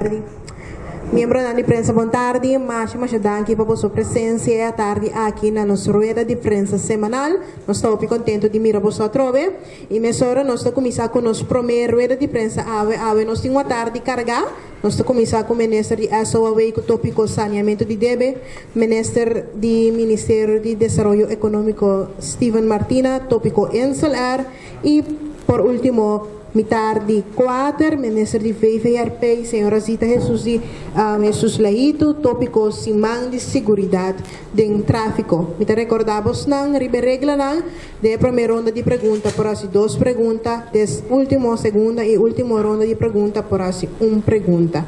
tarde. Membro da imprensa, boa tarde. Máxima Shadanki para a sua presença à tarde aqui na nossa rueda de imprensa semanal. Nós estamos contentes de mirar você a trove. E mesora, nós estamos começando com a nossa primeira rueda de imprensa. Nós temos uma tarde carregada. Nós estamos começando com o ministro de SOAWay, com o tópico saneamento de DEBE, ministro do Ministério de Desenvolvimento Econômico, Steven Martina, tópico NSLR, e, por último, tarde 4, ministro de VVRP, senhora Zita Jesus Leito, tópico Simão de Seguridade do Tráfico. Me recordamos não, regla não, de primeira ronda de pergunta por assim 2 perguntas, des última segunda e última ronda de pergunta por assim 1 pergunta.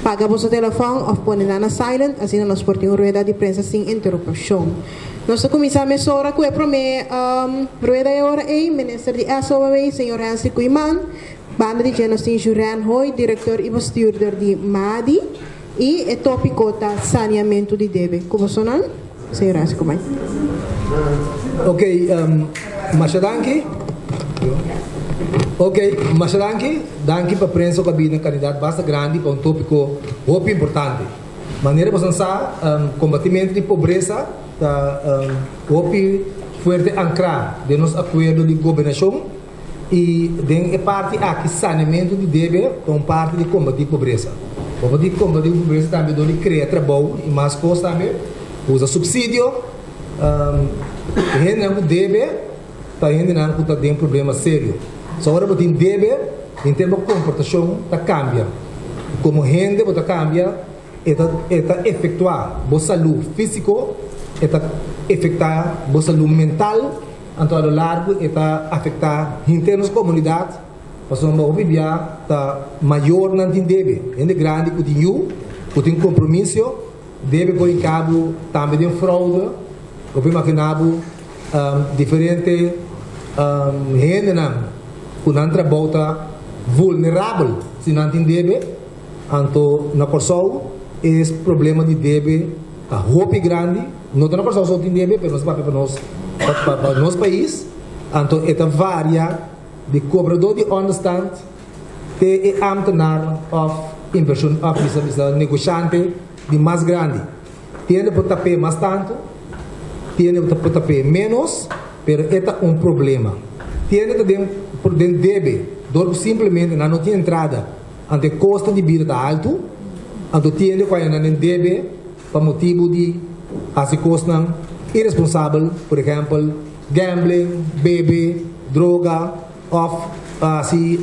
Paga o telefone ou põe na silent, assim nós portamos rueda de prensa sem interrupção. Nós começamos agora com a primeira rueda de hora e ministro de SOAWay, senhor Hansi Kuiman, banda de Genostin Juran Hoy, diretor e bestuurder de MADI, e o tópico da saneamento de DEBE. Como sonan? Senhor Hansi Kuiman. Ok, Mashadanki. Ok, Mashadanki, danke para a prensa que a candidato bastante grande para tópico muito importante. Maneira para pensar, combatimento de pobreza, fuerte ancrar de nosso acordo de governação e de parte aqui saneamento de DEBE com parte de combater pobreza. Combater pobreza também de criar trabalho e mais coisas também, usa subsídio, rende não DEBE, está rende não que tem um problema sério. Só agora botem DEBE, em termos de comportação, está cambia. Como rende, está cambia, está efetuar boa saúde físico, está afetar boa saúde mental, então ao largo está afetar internos comunidade, passou uma obra está maior não tem deve, ainda grande que tem compromisso, deve pôr em cabo também de fraude, o que imaginava diferente renda não, que não trabalha vulnerável, se não tem deve, então na pessoa esse problema de deve a roupa grande, não tem uma pessoa só tem deve, mas para nosso país, então é varia de cobrador de understand, de ambtenaar of inversão of negociante de mais grande, tem para taper mais tanto, tem para taper menos, mas é um problema. Tem por dentro deve, simplesmente não tem entrada, ante custo de vida alto. Então, tem que deve para motivo de as costas irresponsável, por exemplo, gambling, bebê, droga, assim,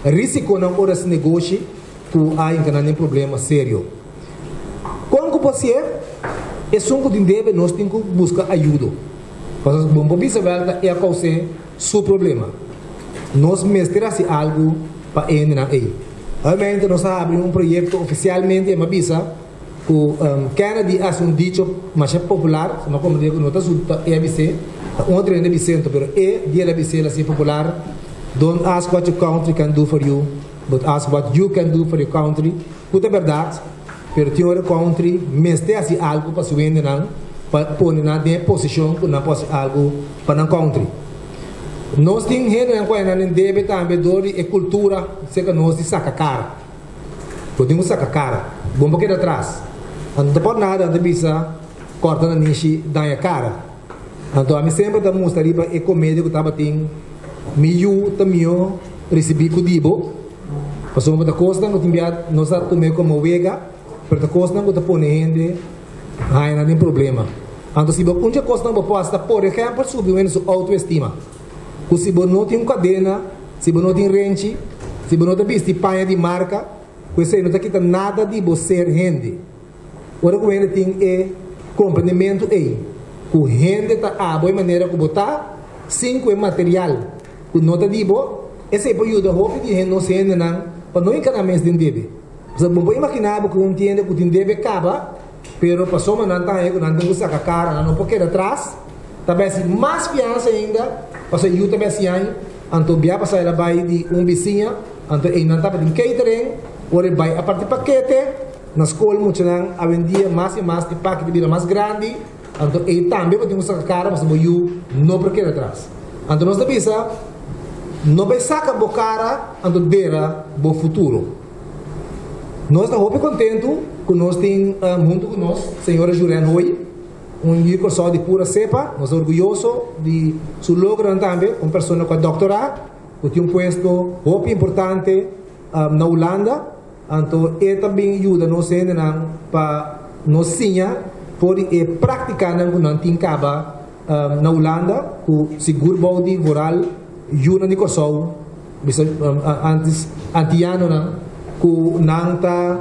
risco não hora se negócio, que há um problema sério. Quando você é só que deve, nós temos que buscar ajuda. Porque o bom vice-versa é a causa do problema. Nós mestramos algo para entrar aí. Realmente nós abrimos projeto oficialmente em Mabisa, que Kennedy é dicho mais popular, não como digo, não está sobre EBC, um treino de Vicente, mas é dia de EBC assim popular. Don't ask what your country can do for you, but ask what you can do for your country. Puta verdade, pero tem uma country mestre assim algo para subir não, para pôr na posição, para não fazer algo para não country. Nós temos gente que deve também dor e cultura, sei que nós saca cara. Podemos sacar cara, bom porque atrás. Não pode nada, não bisa corta na niche da cara. Então a mim sempre da mostraria para comédia que estava tem também recebi com dibo. Passou uma da costa, não tinha nós comer como vega, para da costa não pode pôr gente, aí não tem problema. Então se você não costa não pode por exemplo subir sua autoestima. Se você não tem cadena, se você não tem rente, se você não tem vista panha de marca, você não está quitando nada de você rende. Agora o que tem é compreendimento aí. O rende está a boa maneira que botar, 5 é material. O não está de boa, esse é para ajudar a roupa de rende não se rende não, para não encanamento de deve. Você pode imaginar que um tiende que o deve acaba, pero passou uma não está aí, não tem que sacar a cara, não pode atrás, talvez mais fiança ainda. Parce que eu também assim, então via passar ela vai de vizinho, então ele não estava em catering, ou ele vai a partir paquete, na escola muito não, a vendia mais e mais de paquete de vida mais grande, então ele também pode mostrar a cara, mas eu não porque atrás. Então nós devemos não vai sacar a cara, então dera o futuro. Nós estamos muito contentes que nós temos junto com nós, senhora Juliana Hoy, curso de pura cepa. Nós estamos orgulhosos de seu logro também, uma pessoa com doutorado, que tem puesto muito importante na Holanda. Então, ele também ajuda nós para nós poder praticar na Holanda, com seguro body rural, ajuda de curso, antiano, que nanta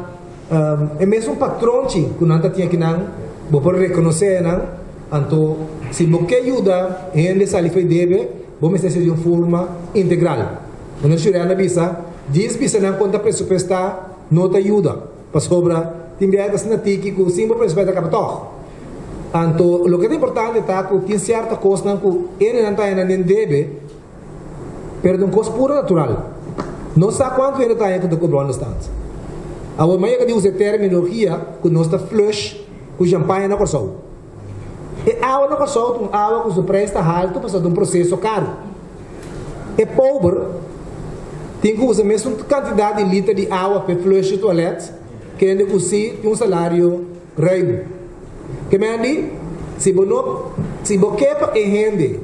é mesmo patrão que nanta tinha que não vou reconhecer então se você ajuda em essa life deve vamos ter de uma forma integral quando chega na visa diz visa não conta pressupostar não te ajuda para sobra tem viadas na tiki que sim pressuposta capto então o que é importante é que tem certa coisa que ele não está nem deve perdão coisa pura natural. Não sabe quanto ele está aí com o problema tanto. A maioria que usa a terminologia que nós está flush com champanhe na corção. E água na corção, água que o preço está alto, passa de um processo caro. É pobre, tem que usar a mesma quantidade de litros de água para flush o toalete, que ele usa salário rei. Que me andi, se você quer rende,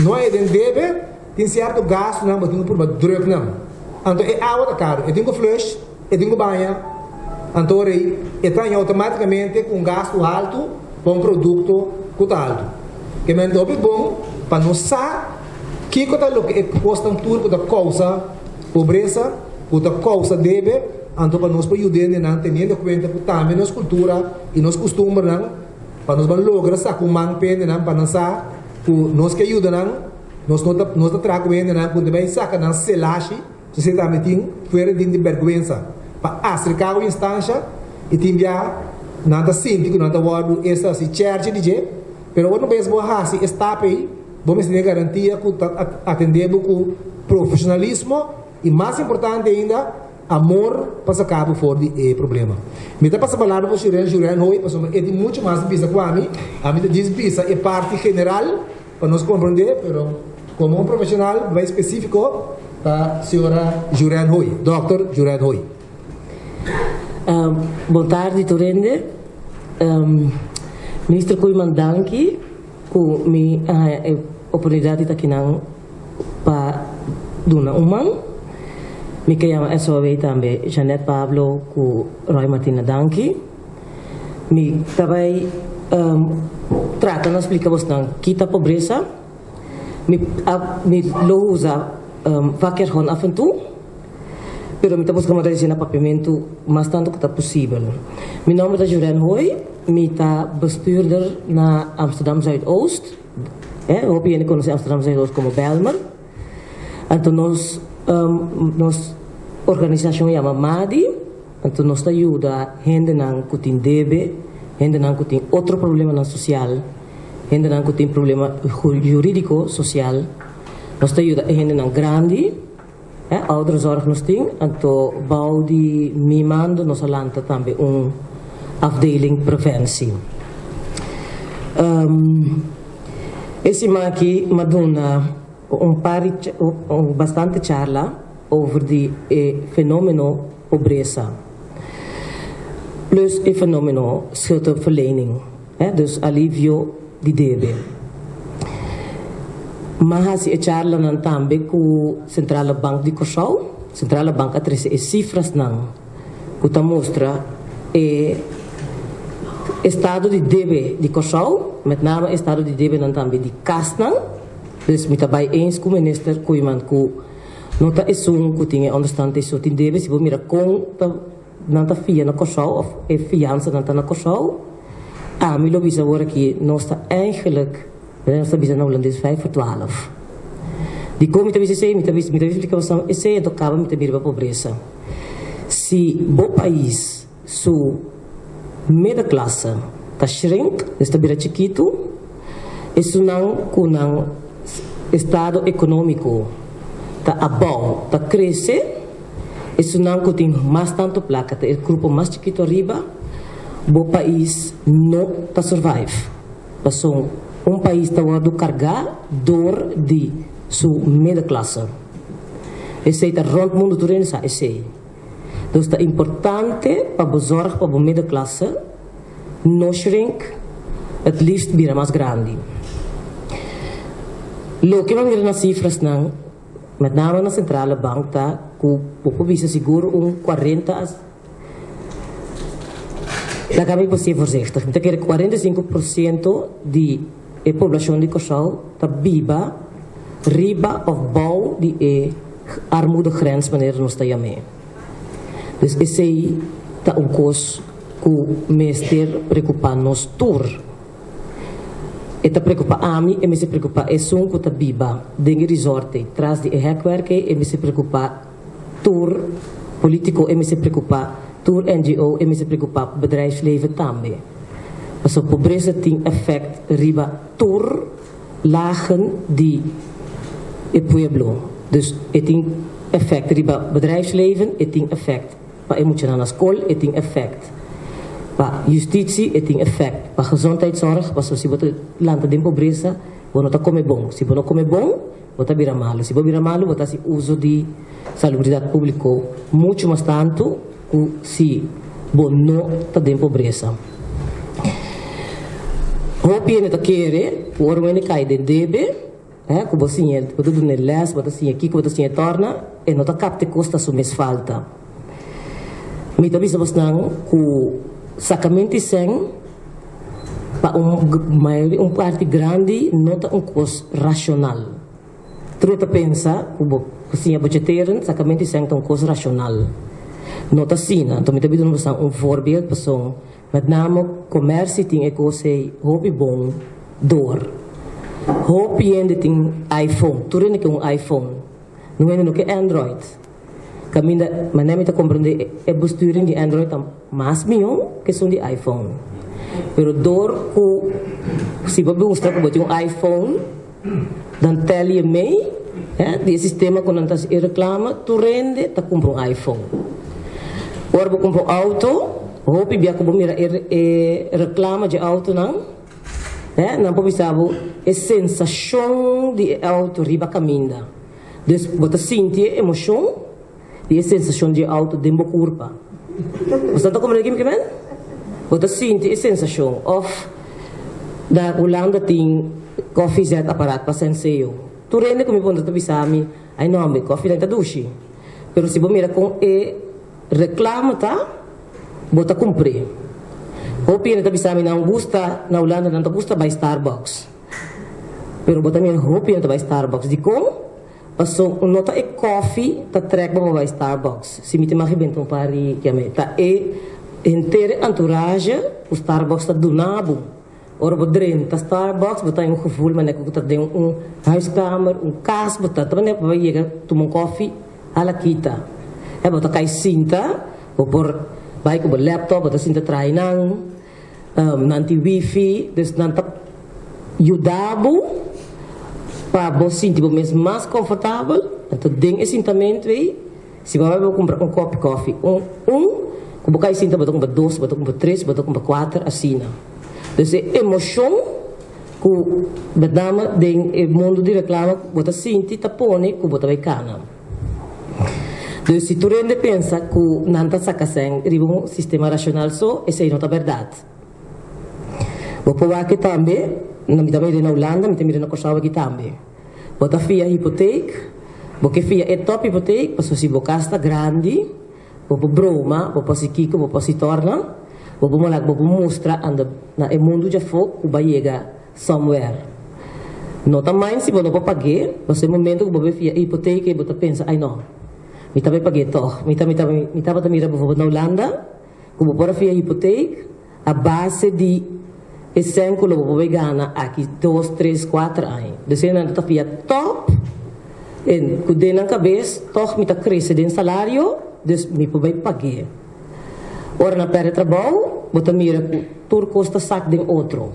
não é deve, tem certo gasto, não, mas tem um problema de droga, não. Então, é água da caro. Eu tenho flush, eu tenho banha. Então, eu tenho automaticamente um gasto alto para um produto que alto. Que me dá bom para não saber que custa um turco da causa pobreza, da causa deve, então para nós ajudar a ter documento que também nossa cultura e nosso costume, para nós lograr essa com man pende, para nós que nós que ajudam, nós não trabalhamos quando vai sacar na selache. Você também tem fora de vergonha para acercar a instância e tem já nada síndico, nada guardo essa se charge de je, pero quando vez boa se está aí, vamos ter garantia que atendemos com profissionalismo e mais importante ainda amor para sacar fora de problema. Me dá para falar para Juliana hoje, porque é de muito mais visa com a mim diz visa é parte general para nós compreender, pero como um profissional mais específico para a senhora Juliana Hoy, Dr. Juliana Hoy. Boa tarde, Torende. Ministro Koiman Danki, com a oportunidade de aqui para Duna Uman. Me chamo SOV também, Janete Pablo, com Roy Martina Danki. Me também trata de explicar você que a pobreza me lo usa vaker gewoon af en toe, pero me estamos como dizer na papiamento mais tanto que está possível. Meu nome é Juliana Hoy, me está bestuurder na Amsterdam Zuidoost. Hoop je conhece Amsterdam Zuidoost como Belmer. Então nós organização chama MADI, então nós ajuda gente que tem deve, gente que tem outro problema na social, gente que tem problema jurídico social. Nós ajuda a gente grande, ouderzorg nós tem, então bouw die mimando nós lança também afdeling preventie. Esse aqui maduna bastante charla over die fenomeno pobreza. Plus het fenomeno schuldverlening, dus alivio di debe. Mas a charla nan tambe com Centrale Bank de Curaçao. Centrale Bank atrás e cifras nan, que mostra estado de debe de Curaçao, met name estado de debe nan tambe de Casnan. Dus met daarbij eens com minister Koiman ku nota esung ku tinha onderstand isso tin debe se mira com nanta fia na Curaçao of fiança nanta na Curaçao. Mi lo bisa hoor aqui nós está eigenlijk nós está bisa na Holandês 5 voor 12. Die kom met bisa sei, met bisa explicação esse é do cabo met mira pobreza. Se bo país su media classe tá shrink, está bira chiquito, isso não kunang estado econômico tá abau, tá cresce, isso não tem mais tanto placa, tá o grupo mais chiquito arriba, o país não tá survive. Passou país tá do cargar dor de sua media classe. Esse tá rond mundo turene sa esse. Dus het is importante para we zorgen para de middenklasse no shrink, het liefst bira mais grande. Lo que vamos ver nas cifras não, met name na centrale bank tá, que o visa seguro 40 da kami po ser voorzichtig. Met que 45% de população de Curaçao tá viva riba of bouw die armoedegrens wanneer nós está mee. Dus esse aí tá coisa que o meester preocupa nos tour. Eta preocupa a mim, e me se preocupa é som que tá viva dentro resort, traz de hekwerke, e me se preocupa tour político, e me se preocupa tour NGO, e me se preocupa bedrijfsleven também. Dus a pobreza tem effect riba tour lagen die het pueblo. Dus het tem effect riba bedrijfsleven, het tem effect pa emotioneel na school, het tem effect pa justitie, het tem effect pa gezondheidszorg, pa se você lanta de pobreza, você não come bom. Se você não come bom, você vira malo. Se você vira malo, você se uso de salubridade pública muito mais tanto que se você não está de pobreza. Hopi ne takere, por o ne cai de debe, que você tinha, você do neles, você tinha aqui, você tinha torna, e não tá capte costa su mes falta. Me tabi sa basnang ku sacamente sem pa parte grande não tá costo racional. Truta pensa, você tinha budgeteren, sacamente sem tá costo racional. Não tá sina, então me tabi do basnang voorbeeld persoon. Met name commercie tem ecosei hobby bom door. Hobby ainda tem iPhone, tudo é que iPhone. Não é no que Android. Caminha, mas nem me tá compreendendo é besturing de Android tam mais milhão que são de iPhone. Pero door se você mostrar que um iPhone, dan tel je mee, die sistema quando antas reclama, tu rende, tá compra iPhone. Ora você compra auto. Hopi biar ko bumira reclama de auto não, não pode saber a sensação de auto riba caminda. Dus você sente a emoção e a sensação de auto dentro da curva. Você está compreendendo que é? Você sente a sensação of da Holanda tem coffee zet aparato para senseo. Tu rende como quando tu bisami, ai não me coffee não tá dushi. Pero se você mira com reclama tá bota cumprir. Hopi na bisa mi não gusta na Holanda não gusta by Starbucks. Pero bota mi hopi na by Starbucks. Di com paso nota e coffee ta trek ba by Starbucks. Si mi te magi bentong pari chiame ta inteire entourage o Starbucks ta donabo. Ora bodren ta Starbucks bota um gevoel maar ek ta den huiskamer, kaas bota ta ne pa yega tomar coffee ala kita. Bota kai cinta por baik op laptop, dat is in de trein, nanti wifi, dus nanti judabo, para você sentir mais confortável, então ding is in também twee, se você vai comprar copo de coffee, como você sinta, você compra 2, você compra 3, você compra 4, assim. Dus é emoção que, bedame, ding, mundo de reclama, você sente, tapone, que você vai cana. Dus se tu rende pensa que não está sacando um sistema racional só, essa aí não é verdade. Vou pôr aqui também, não me dá na Holanda, me dá na Curaçao aqui também. Vou dar fia hipoteca, vou que fia é top hipoteca, para se você gasta grande, vou pôr broma, vou pôr se kiko, vou pôr se torna, vou mostrar na mundo já foi que vai chegar somewhere. Não também se você não pode pagar, você momento que você fia hipoteca e você pensa, ai não. Mi também paguei toch. Mi também bijvoorbeeld na Holanda, como por via hipoteca, a base de essenco lo vou ganhar aqui 2, 3, 4 anos. Dus eu não tá via top, e com den na cabeça, toch mi tá cresce den salário, dus mi pode pagar. Ora na perde trabalho, bota mira por custa sac den outro.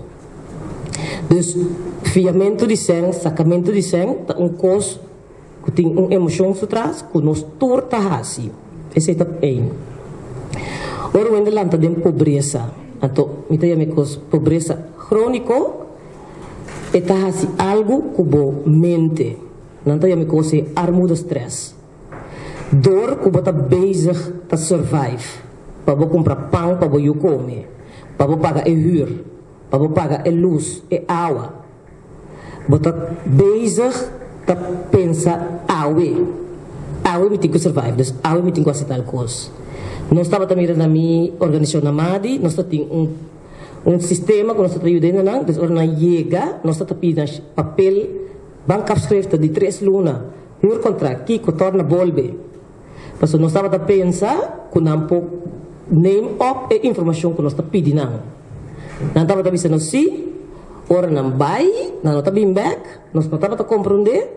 Dus fiamento de sangue, sacamento de sangue, tá custo que tem emoção por trás, que nos torta assim. Esse é o ein. Ora, quando lanta de pobreza, então, me tem pobreza crônico, é algo que bo mente. Não tem armuda stress. Door que você bezig te survive. Para você comprar pão, para você comer. Para você pagar a huur. Para você pagar a luz, a água. Você bezig te pensar awe. Awe me tem que survive. Dus awe me tem que aceitar coisas. Nós estamos também na minha organização na MADI. Nós temos sistema que nós estamos ajudando. Dus na chega, nós estamos pedindo papel, bankafschriften de 3 lunas. Huur contract, que torna bolbe. Mas nós estamos a pensar que nós podemos name up a informação que nós estamos pedindo. Nós estamos a pensar se, ora não vai, nós não estamos back, nós não estamos a compreender,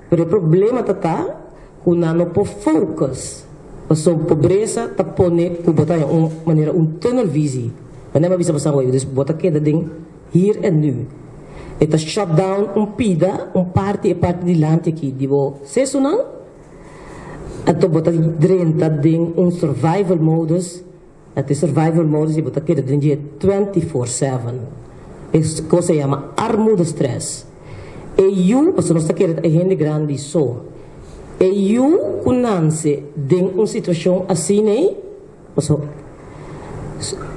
mas o problema está que nós não podemos focus. Mas a pobreza está pondo que botar uma maneira, tunnel vision. Mas não é bisa passar hoje, então botar queda ding hier en nu. Eta shutdown pida, parte de land aqui, digo, se isso não? Ato botar drenta ding survival modus, até survival modus e botar queda ding 24/7. Isso que se chama armuda stress. E eu, se nós queremos a gente grande só. E eu conhece ding situação assim, né?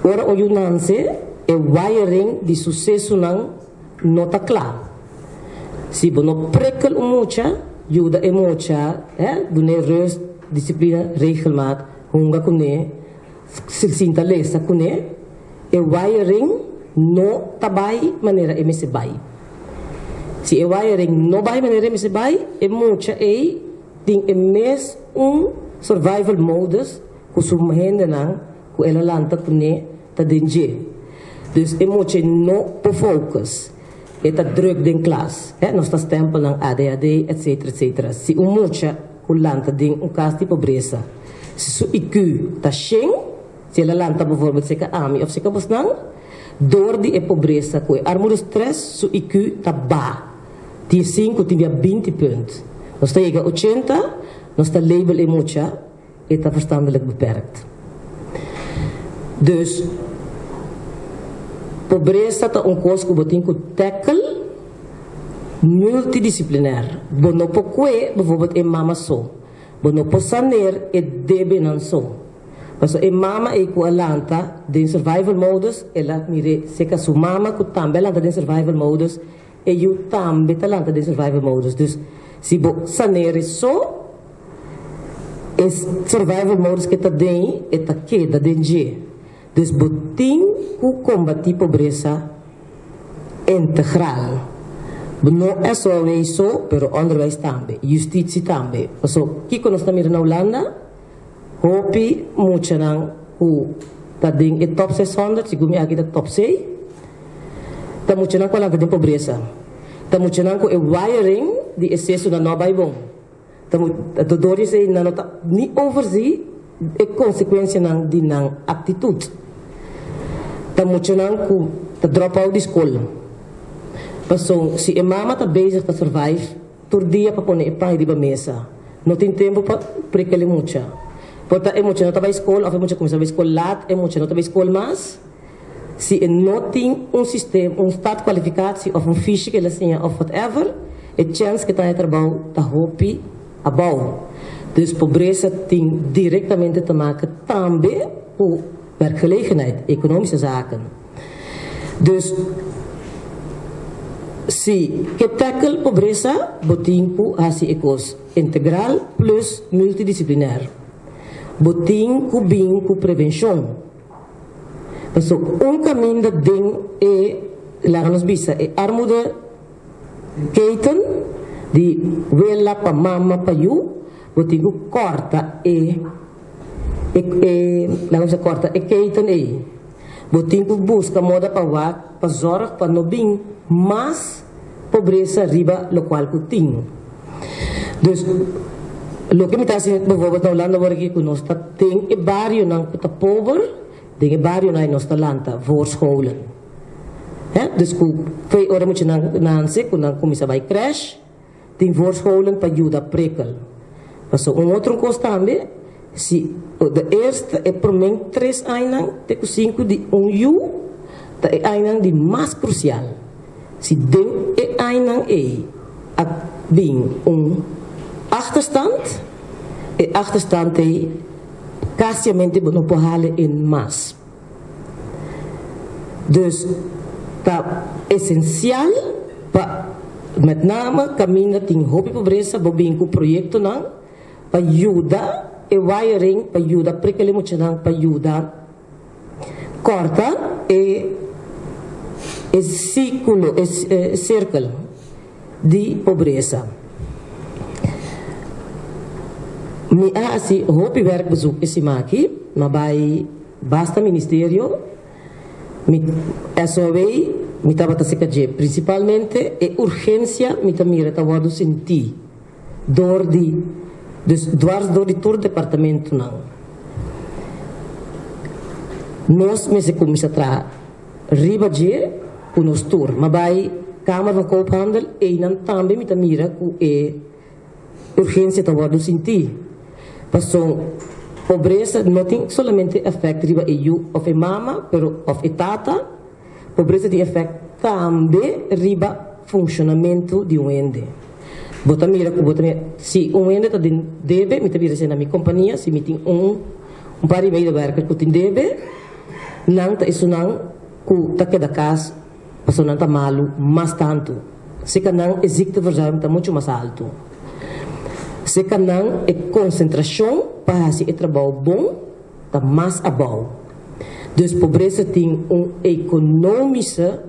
Ora o nasce é wiring de sucesso não está claro. Se você não prekel mucha, ajuda é mucha, do nervos, disciplina, regelmaat, hunga kune, sinta lesa kune, é wiring não tabai maneira emse bai. Se é wiring não bai maneira emse bai, é mucha tem mes survival modus, que sumhende não, que ela lanta kune, tá danger. Dus é mucha não por focus. Eta druk din klas. Nós estamos tempo ng ADHD, etc, etc. Se mucha lanta din caso de pobreza. Se su IQ tá ching, se ela lanta bijvoorbeeld se ka ami of se ka busnang, door die pobreza ko armoede stress, su IQ tá ba. Die 5 tinha 20 pontos. Nós chega 80, nós tá label e mucha, eta verstandelijk beperkt. Dus pobreza está coisa que você tem que tackle multidisciplinar. Você não pode, bijvoorbeeld, mama só. Você não pode sanar e debe não só. Mas a mama é com a lanta de survival modus, ela mire se que a sua mama que também lanta de survival modus, e eu também tá lanta de survival modus. Dus se você sanar só, é survival modus que está dentro, é tá queda dentro. Dus botin ku combater pobreza integral. Não é só isso, pero onderwijs também, justiça também. So, que nós estamos na Holanda, hopi mucha nang ku tading e top 600, sigumi aqui da top 6. Ta mucha nang ko lang de pobreza. Ta mucha nang ko e wiring di excesso na nova bom. Ta dodori se na nota ni overzee e consequência nang di nang attitude. Ta mucha nang ku ta drop out de escola. Passou, se a mama está bezig para survive, todo dia para pôr pão de mesa. Não tem tempo para precaler mucha. Porque é mucha não está para escola, ou é mucha começa a escola lá, é mucha não está para escola mais. Se não tem sistema, estado qualificado, se ou ficha que ela tenha, ou whatever, é chance que está em trabalho, está hopi a bom. Dus pobreza tem diretamente te maken também com werkgelegenheid, economische zaken. Dus se que tackle pobreza, botinho assim ecos integral plus multidisciplinar. Botinho com bem com prevenção. Então, caminho de lá nos bisa é armuda keten de vela para mama para you, botinho corta lá nos corta keten botinho busca moda para zorg para no bem mas pobreza riba lo qual que tem. Dus lo que me está dizendo, bijvoorbeeld na Holanda waar ik nós tem e barrio nang puta pobre, tem e barrio na nós lanta voor scholen. Dus ku twee ora moet je nanse ku nang komisa by crash, tem voor scholen para ajuda prekel. Mas outro coisa também, se de eerste é por mim 3 anos, te ku 5 de you, ta é anos de mais crucial. Se ding e einang a bing achterstand, e achterstand é casiamente não pode halen em massa. Dus tá essencial para met name caminho tem hobby pobreza bobin com projeto não para ajudar e wiring para ajudar porque muito não para ajudar corta e ciclo círculo de pobreza. Mi assim hobby werk bezoek esse aqui mas vai basta ministério SOV mi tava ta sikaje principalmente e urgência mi ta mira ta wadu senti dor di dor di tur departamento não nós me se começa tra riba je ku nos tur ma vai Câmara van Koophandel e nan também mi ta mira ku e urgência ta wadu senti passou pobreza não tem solamente efeito riba EU of a mama, pero of a tata, pobreza tem efeito também riba funcionamento de ende. Bota mira, se ende tá deve, me tabira se na minha companhia, se me tem par e-mail de werker que tem deve, não tá isso não, que tá queda casa, passou não tá malu, mas tanto. Se que não existe versão tá muito mais alto. Se que não é concentração para se trabalho bom, está mais abaixo. Dus pobreza tem economische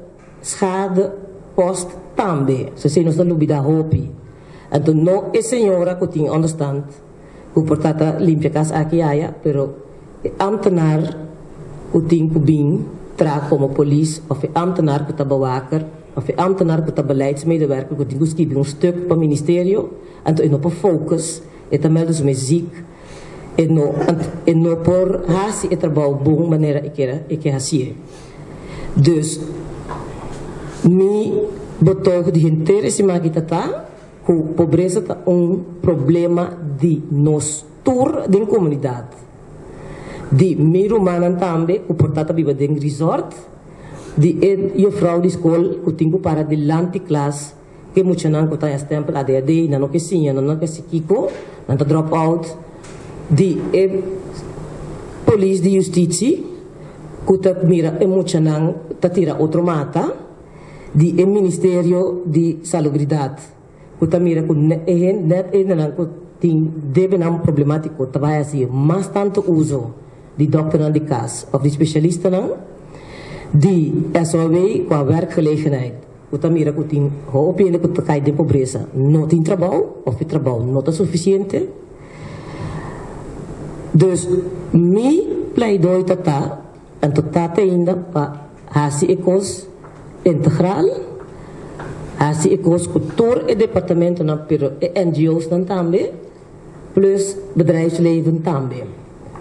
schade post também. Se você não está no vida hopi, então não é senhora que tem understand, que portata limpia casa aqui aya, pero ambtenaar que tem que bem tra como polícia, of ambtenaar que está bewaker, of ambtenaar que está beleidsmedewerker, que tem que schrijven stuk para o ministério, então não para focus, e também dos muziek. E não por hasi e trabalho bom maneira que hasi. Dus mi botou de interesse mais que tá que pobreza tá problema de nós tur de comunidade. De miro manan também que portata viva de resort, de eu frau de escola que tenho para de lanticlasse que muito não que tá a stempel ADD, não que sim, não que se kiko, não tá drop out. De polícia de justiça que tá mira emocional tá tira outro mata de ministério de salubridade que tá mira que net não que tem deve não problemático tá vai assim mas tanto uso de doctor de caso of de especialista não de SOV com a werkgelegenheid que tá mira que tem opinião que tá cai de pobreza não tem trabalho ou trabalho não tá suficiente. Dus mi pleidoi tata en tata ainda para hasi ecos integral hasi ecos cultuur e departamento na pero e NGO's dan também plus bedrijfsleven também.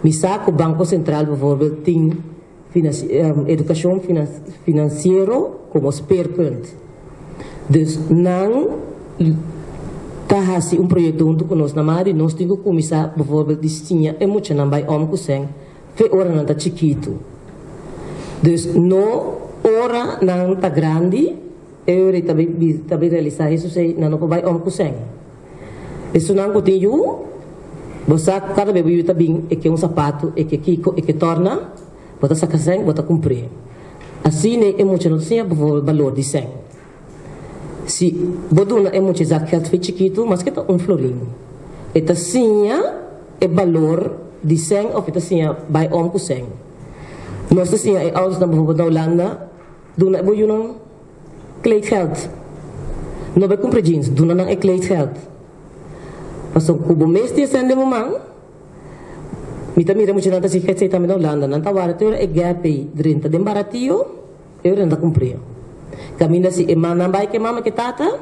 Mi saco Banco Central bijvoorbeeld tem educação financiero como speerpunt. Dus não hasi projeto junto conosco na Mari, nós temos que começar, por favor, distinha e muito não vai com sen, fe ora não tá chiquito. Dus no ora não tá grande, eu também realizar isso sei, não vai com sen. Isso não continua, você cada vez eu também é que sapato, é que kiko, é que torna, bota saca sen, bota cumprir. Assim né, é muito não tinha por favor valor de sen. Se boduna é muito exato que é chiquito, mas que tá florinho. Eta sinha é valor de 100 ou eta sinha vai com 100. Nós sinha é altos na Holanda, duna é boiunang kleedgeld. Não vai comprar jeans, duna nang é kleedgeld. Pasok kubo mês de sende momang. Mita mira muito nanta se quer ser também na Holanda, nanta barato é gap 30 de baratinho, eu renda comprar. Caminha se emana vai que mama que tata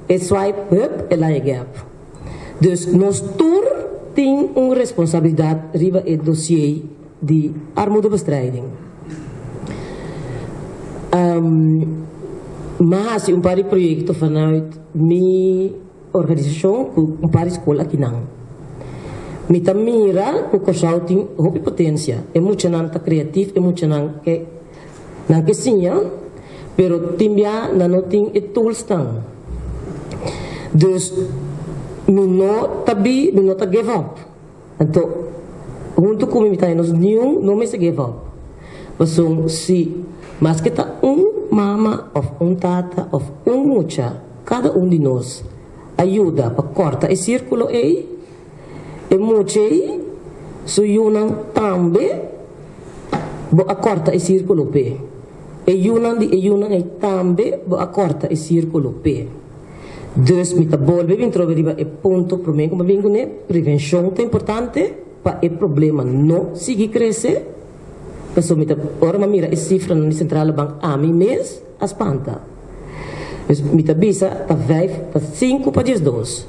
e swipe up e lá é gap. Dus nós tur tem responsabilidade riba e dossiê de armoedebestrijding. Mas par de projeto vanuit minha organização com par de escola aqui não. Me mira que o casal tem hobby potência, é muito não tá criativo, é muito não que sim, pero timbia na não tem tools tang. Dus não tá give up. Então, junto com mim, nós não me se give up. Mas que tá mama, ou tata, ou mucha, cada de nós ajuda para cortar esse círculo aí, e mucha aí, yunang também, a corta esse círculo P. E yunang aí também, a corta esse círculo P. Dus met de bol, we troveremo e ponto para mim como vengo né, prevenção é importante para o problema não seguir crescer. Então, ora mira a cifra na central bank a mim mês a espanta. Dus met de bisa tá 5, tá 5 para 12.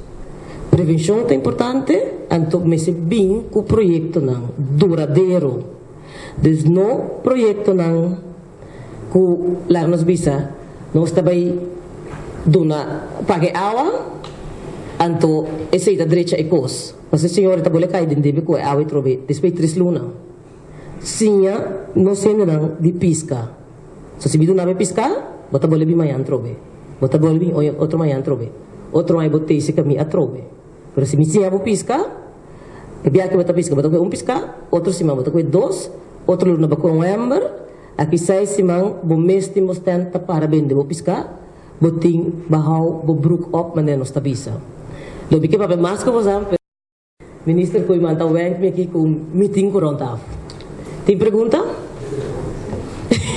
Prevenção é importante, então me se bem com o projeto não duradouro. Dus no projeto não com lá nos bisa nós também dona pague água, anto esse da direita e cos. Mas a senhora está boleh cair dentro de água e trobe depois 3 lunas. Sinha não sendo não de pisca. Se bidu na piscar, bota boleh bi manhã trobe. Bota boleh bi outro manhã trobe. Outro aí botei se caminho a trobe. Pero se me sinha vou piscar, e biar que bota pisca, bota com piscar, outro cima bota com 2, outro luna bota com ember, aqui sai cima bom mestre mostenta para bende vou piscar. Boting bahau bobruk op manen nos tabisa. Lo bikin papel mas ko bosam minister ko imanta went me aqui com meeting ko rontaf. Tem pergunta?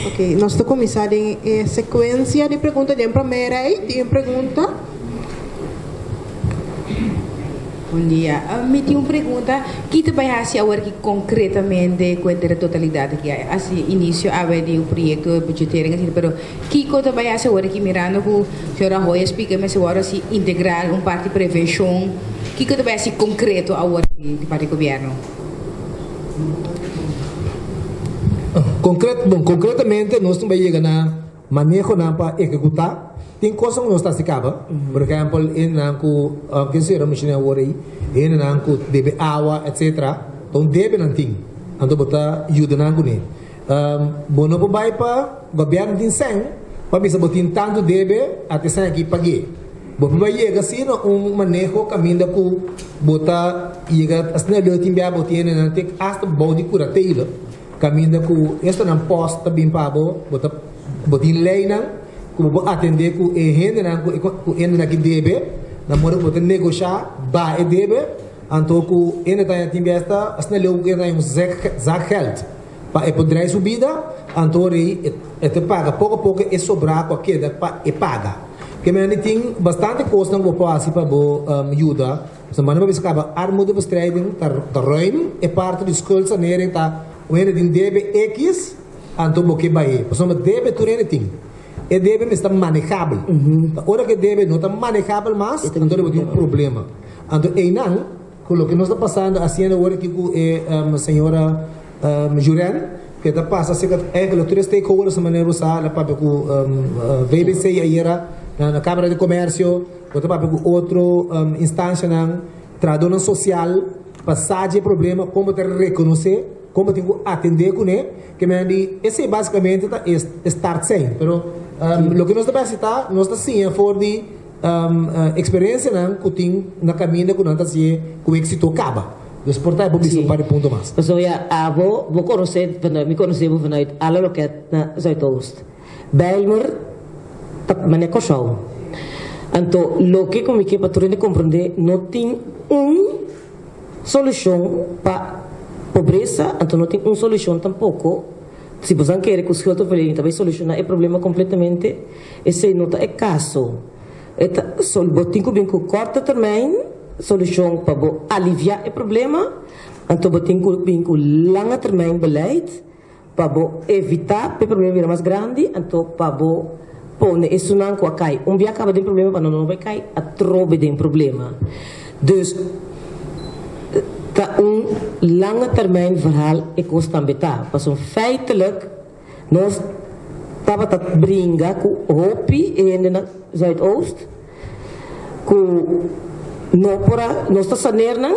Ok, nós estamos começando em sequência de perguntas. Tem primeira aí, tem pergunta? Bom dia. Me tinha uma pergunta. Que te vai fazer agora que concretamente com a totalidade que é? Assim, início a ver de um projeto budgetário, assim, pero que te vai fazer agora que mirando com a senhora Roya explica, mas agora assim integrar parte de prevenção. Que te vai fazer concreto agora de parte do governo? Concretamente, nós também chegamos na manejo para executar. Tem coisas que não está se acaba. Por exemplo, que se chama machine agora aí, deve água, etc. Então deve não tem. Então botar ajuda não com ele. Bom, não vai para o governo tem 100, para bisa botar tanto deve até 100 aqui pague. Bom, vai chegar assim manejo caminho com botar chega assim ele tem bem botar não tem hasta body curateiro. Caminho com esta não posta bem para botar lei não como atender com a gente com ele que deve na modo botar negociar ba e deve então com ele tá tem esta assim ele tem zak geld para poder subida então ele te paga pouco a pouco e sobrar qualquer da para e paga que me tem bastante coisa não vou assim para ajuda semana para acaba armuda bestrijding tá ruim e parte de schuld sanering tá o ele tem deve x então boque vai pessoa deve tudo ele tem e deve estar manejável. Agora que deve não está manejável mais, então deve ter problema. Então, não, com o que nós está passando, assim agora que a senhora Juren, que está passando, é que os três stakeholders se maneiram a para com VBC aí na Câmara de Comércio, outra para com outro instância na tradução social, passagem problema, como te reconhecer, como te atender com ele, que me esse basicamente é start sem, pero lo que nós estamos citar, nós estamos sim for de experiência que tem na caminho que nós estamos com êxito acaba. Dus portanto, vou dizer um par de pontos mais. So ja, vou conhecer, me conhecer vanuit alle loket na Zuidoost. Bijlmer, dat meneer Kossau. Então, lo que como que para tu compreender, não tem solução para pobreza, então não tem solução tampouco. Se você quer que os outros velhinhos também solucionar o problema completamente, esse não é caso. Tem que vir com curto termino, solução para aliviar o problema, então tem que vir com longo termino beleid, para evitar que o problema vira mais grande, então para pôr isso não cai. Dia acaba de problema, para não vai cair, a trobe de problema. Dus lange termijn verhaal ik was dan beta. Pas feitelijk nos tava dat bringa ku hopi in de Zuidoost ku no pora nos ta sanernan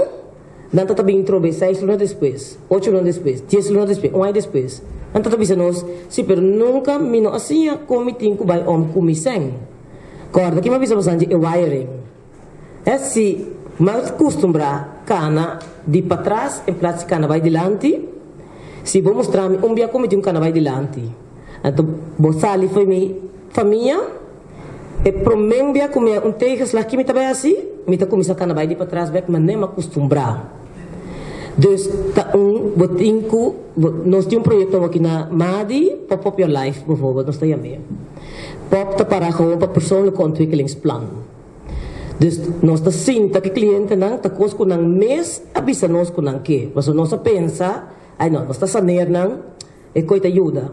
dan ta bem trobe 6 lunas depois 8 lunas depois 10 lunas depois um ano depois então bisa nos si pero nunca mino assim comiting ku by om kumiseng corda que uma bisa bastante e wiring é se mas costumbrar cana de para trás em plaats de cana vai delante. Se vou mostrar um dia como de um cana vai delante. Então, vou sair foi minha família. E promembia como um tejas lá que me também assim, me tá começar cana vai de para trás, mas nem me acostumbrar. Dus botinho, nós temos projeto aqui na Madi, Pop Your Life, bijvoorbeeld, nós temos também. Pop tá para gewoon para persoonlijke ontwikkelingsplan. Dus nós tá sinta que cliente não tá coisa com não mês, avisa nós com não que, mas nós pensa, ai não, nós tá saber não, e coita ajuda.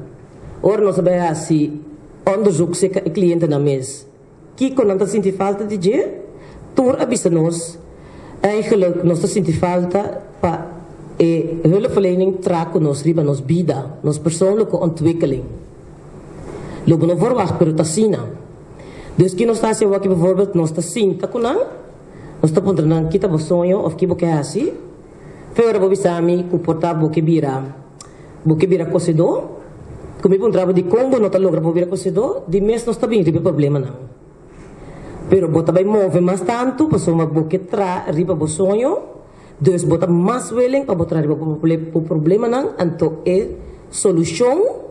Ora nós saber assim, onderzoek se o cliente na mês, que quando não tá sentir falta de dia, tur avisa nós. Eigenlijk nós tá sentir falta para hulpverlening traken nos riba nos vida, nos persoonlijke ontwikkeling. Lopen we verwacht per tasina. Dus que nós está assim aqui bijvoorbeeld nós está sinta kunang, nós está ponderando kita bo sonho of que bo que assim. Fora bo bisami ku portar bo que bira cocedo. Como ponderava de combo não tá logra bo bira cocedo, de mês nós está bem riba problema não. Pero bota vai move mais tanto, passou uma bo que tra riba bo sonho. Dus bota mais willing para botar o problema não, então é solução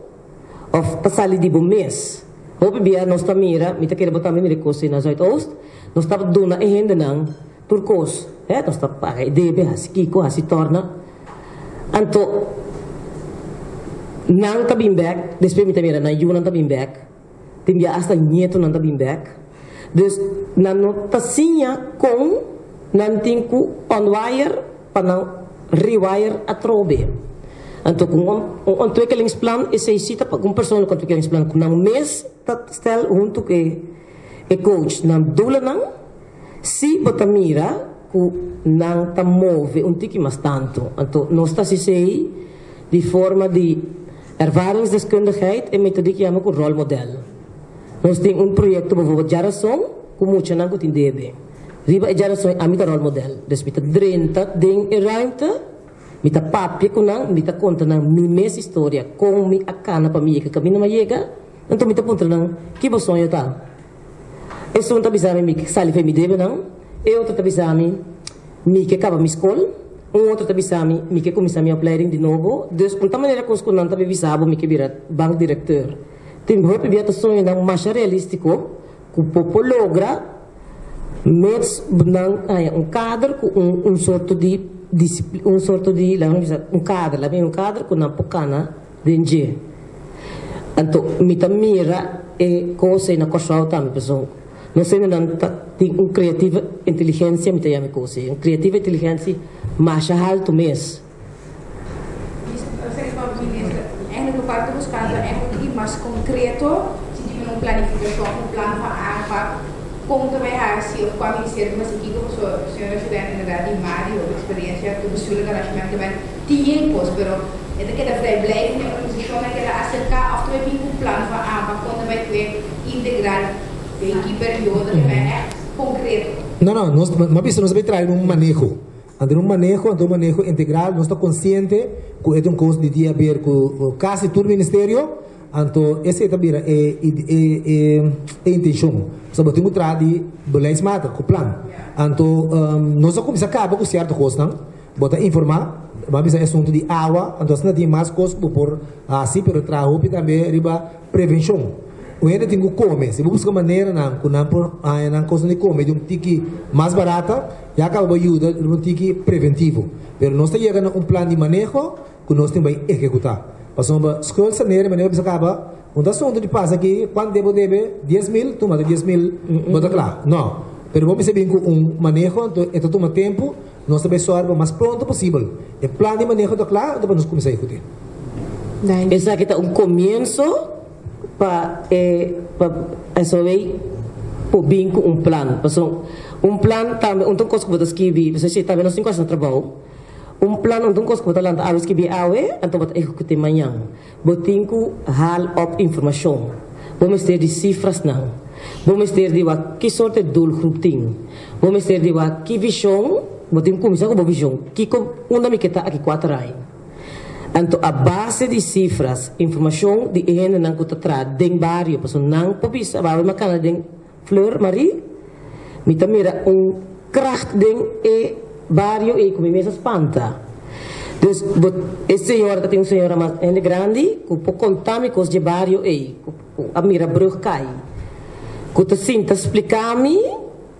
of passali de bom mês. Hope bia nós mira, me tá querendo botar me coisa na Zuidoost, nós tá dona e renda não, turcos, nós tá paga debe assim kiko assim torna, então não tá bem back, depois me tá mira na you não tá bem back, tem bia hasta nieto não tá bem back, dus não tá sinha com nanti ku on wire para rewire a trobe. Então com ontwikkelingsplan is hij ziet op een persoonlijk ontwikkelingsplan com een mês dat stel junto que coach nam doelen nang si botamira ku nang ta move un tiki mas tanto. Então nós está se sei de forma de ervaringsdeskundigheid en methodiek ja ook rolmodel. Nós tem project bijvoorbeeld Jarason com mucha nang ku tindebe. Riba Jarason amita rolmodel. Dus met 30 ding in ruimte. Mita papia kunang, mita conta ng mi mes historia, kung mi akana pa mi kami na mayega, então mita punta ng kibo sonho ta. Eso tabi sa mi sali fe mi debe nang, outro tabi sa mi que acaba mi school, outro tabi sa mi que começa mi opleiding de novo, dus punta maneira com school não tabi visabo mi que vira bank director. Tem hope biata sonho nang mais realístico, ku popo logra mets nang cadro com sorto de um sorto de um cadro com uma pocana de enje. Então, mita mira e coisa na coisa também pessoal. Não sei não tem criativa inteligência mita chama coisa. Criativa inteligência mais alto mês. Eigenlijk bepaalt ons kader eigenlijk iets mais concreto, se tiver planificação, plano para aanpak. Como também há assim, o qual ministério mas aqui como a senhora estudante na verdade de Mário, a experiência que o senhor garante também tinha impos, pero é que da vrijblijvende organisação é que ela acercar of também tem plano para a quando vai ter integrar em que período também é concreto. Não, nós sabemos trazer manejo. Ante manejo integral, nós estamos conscientes que é coisa de dia a ver com quase todo o ministério. Então, essa é também a intenção. Só temos que trazer beleidsmatig, com plano. Então, nós começamos a acabar com certa coisa, não? Bota informar, mas é assunto de água, então não tem mais coisas por assim, pero trago também riba prevenção. O ainda tem que comer, se busca maneira não coisa de comer, de tique mais barata, já acaba ajuda de tique preventivo. Pero nós está chegando plano de manejo que nós temos que executar. Pasal sekolah sendiri mana bisa kaba, untuk assunto de passa aqui, quando debe 10.000, tu mata 10.000, bota claro, não. Pero vamos saber que manejo, então toma tempo, nós sabemos soar o mais pronto possível. O plano de manejo está claro, depois nós começamos a executar. Essa aqui é começo para resolver por bem com plano. Pasal plano também, então coisa que você escreve, você também nós temos que trabalhar. Plano untuk kos kota lantai awis kibi awe atau buat ikuti manyang. Botinku hal op information. Vamos ter de cifras não. Vamos ter de wa que sorte doelgroep ting. Vamos ter de wa que visão. Botim começar com visão. Que com uma miqueta aqui 4 ai. Então a base de cifras, informação de ene nang kota tra deng barrio, paso nang popis abawe makana deng Fleur Marie. Mita mira kracht ding e barrio e como mesmo espanta. Dus esse senhor tem senhora mais grande, que pode contar me coisas de barrio e a mira brug cai. Que te sinta explicar-me,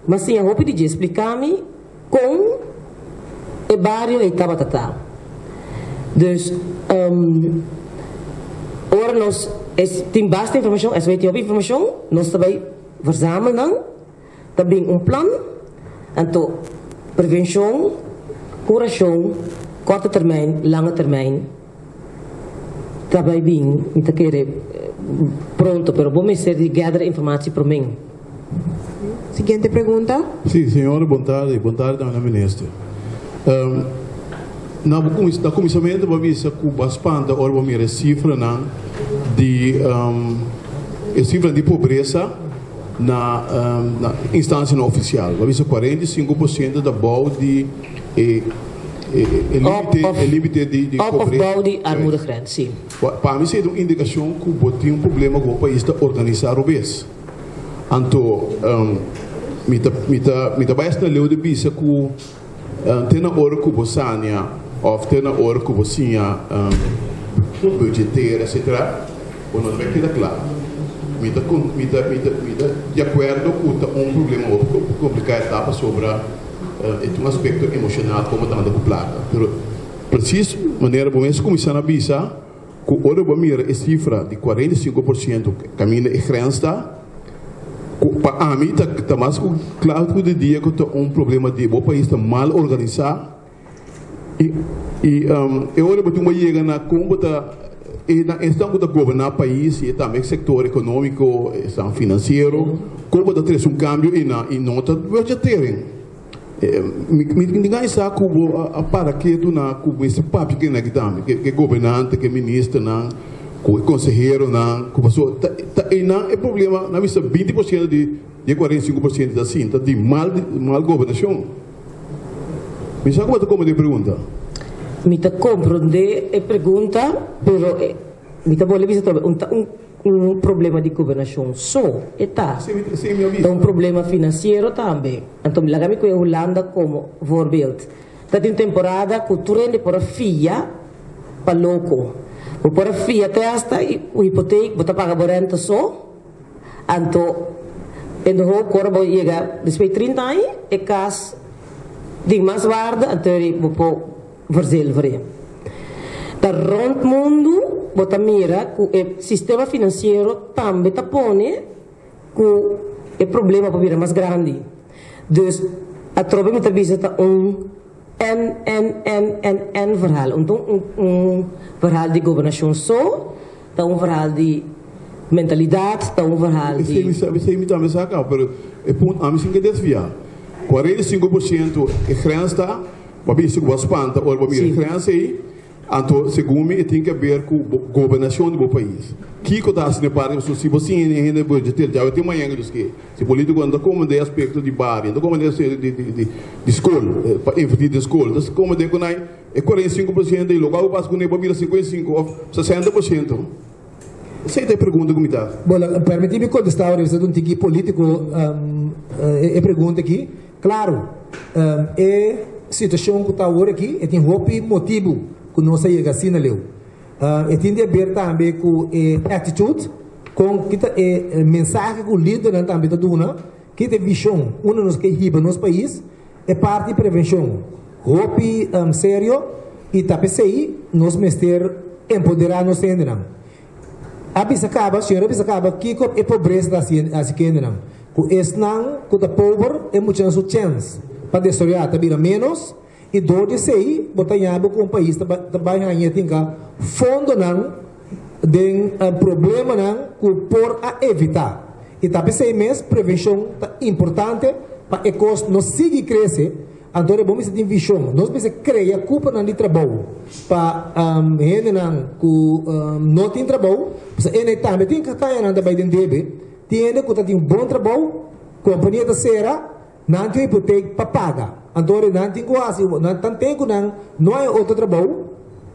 mas sim a roupa de explicar-me com e barrio e tabatata. Dus ora nós tem bastante informação, essa vai ter informação, nós também verzamelen também plan, então prevenção, curação, korte termijn, lange termijn. Daarbij bem, niet querer pronto, pero vou me ser de gather informatie para mim. Seguinte pergunta. Sim, senhora, boa tarde, dona ministra. No começamento, eu vi que bastante hora me cifra de cifra de pobreza na instância não oficial. Eu vi 45% da bol de limite de pobreza. De armoedegrens, sim. Para mim, isso é uma indicação que tem problema com o país está organizado bem. Então, me vai estar leu de bisa que tem na hora que você ou tem na hora que você budgeteira, etc. Ou não vai quedar claro. Me de acordo com problema complicado etapa sobre um aspecto emocional como está na plata. Pero preciso maneira bom é começar a avisar que hora vamos mirar a cifra de 45% caminha e grensta. Para mim está mais claro que o dia que tem problema de o país está mal organizado e hora vamos uma chega na como está então que governar o país e também setor econômico, financeiro, como está ter cambio e não está budgetering. Ninguém sabe como a paraquedo na como esse papo que que governante, que ministro não, que conselheiro não, que pessoa e não é problema na vista 20% de 45% da cinta de mal governação. Me sabe como de pergunta? Me te compreende a pergunta, pero me te vuole visitare un problema di governação só, está. Um problema financeiro também. Então, me lagami com a Holanda como voorbeeld. Dat in temporada que tu rende por a filha para louco. Por a filha até hasta o hipoteca, você paga a renta só. Então, en de hoop corbo chega depois 30 anos, e cas ding mais waarde, então ele pode verzelveren. Da rond mundo, você mira que o sistema financeiro também está pone que o problema pode vir mais grande. Dus, a trobe me visita verhaal. Então, verhaal de governação só, verhaal de mentalidade, verhaal de... Você me também sabe, pero a mim sim que desviar. 45% é grensta, mas isso que você espanta, ou você mira grensta aí, então, segundo me, tem que ver com a governação do país. Que está se parte, se você ainda budgetar, já tem manhã que se político anda como de aspecto de bar, anda como de escola, para infantil de escola, então como de que é 45% e logo passa com ele 55 ou 60%. Essa é a pergunta que me dá. Bom, permite-me contestar a respeito de um tique político a pergunta aqui. Claro, é situação que está agora aqui, e tem motivo que não se chega assim na lei. E tem de ver também com a atitude, com a mensagem que o líder também está dando, que tem visão, uma nos que riba nos país, é parte de prevenção. Roupa sério, e também nos mester empoderar nos centros. A senhora Bisacaba, que é pobreza da ciência. Com esse não, com a pobre, é muita chance para destruir também menos. E do de sei, botanhado com o país trabalhando tem que fundo não, tem problema não, que por a evitar. E também sei mesmo prevenção é importante para que os não siga crescer. Então, vamos ter visão. Nós precisamos criar culpa de trabalho para gente não tem trabalho. Ele também tem que estar na base dele. Tem que ter um bom trabalho, companhia da serra, não tem hipoteca para pagar. Então, não tem quase, não é outro trabalho,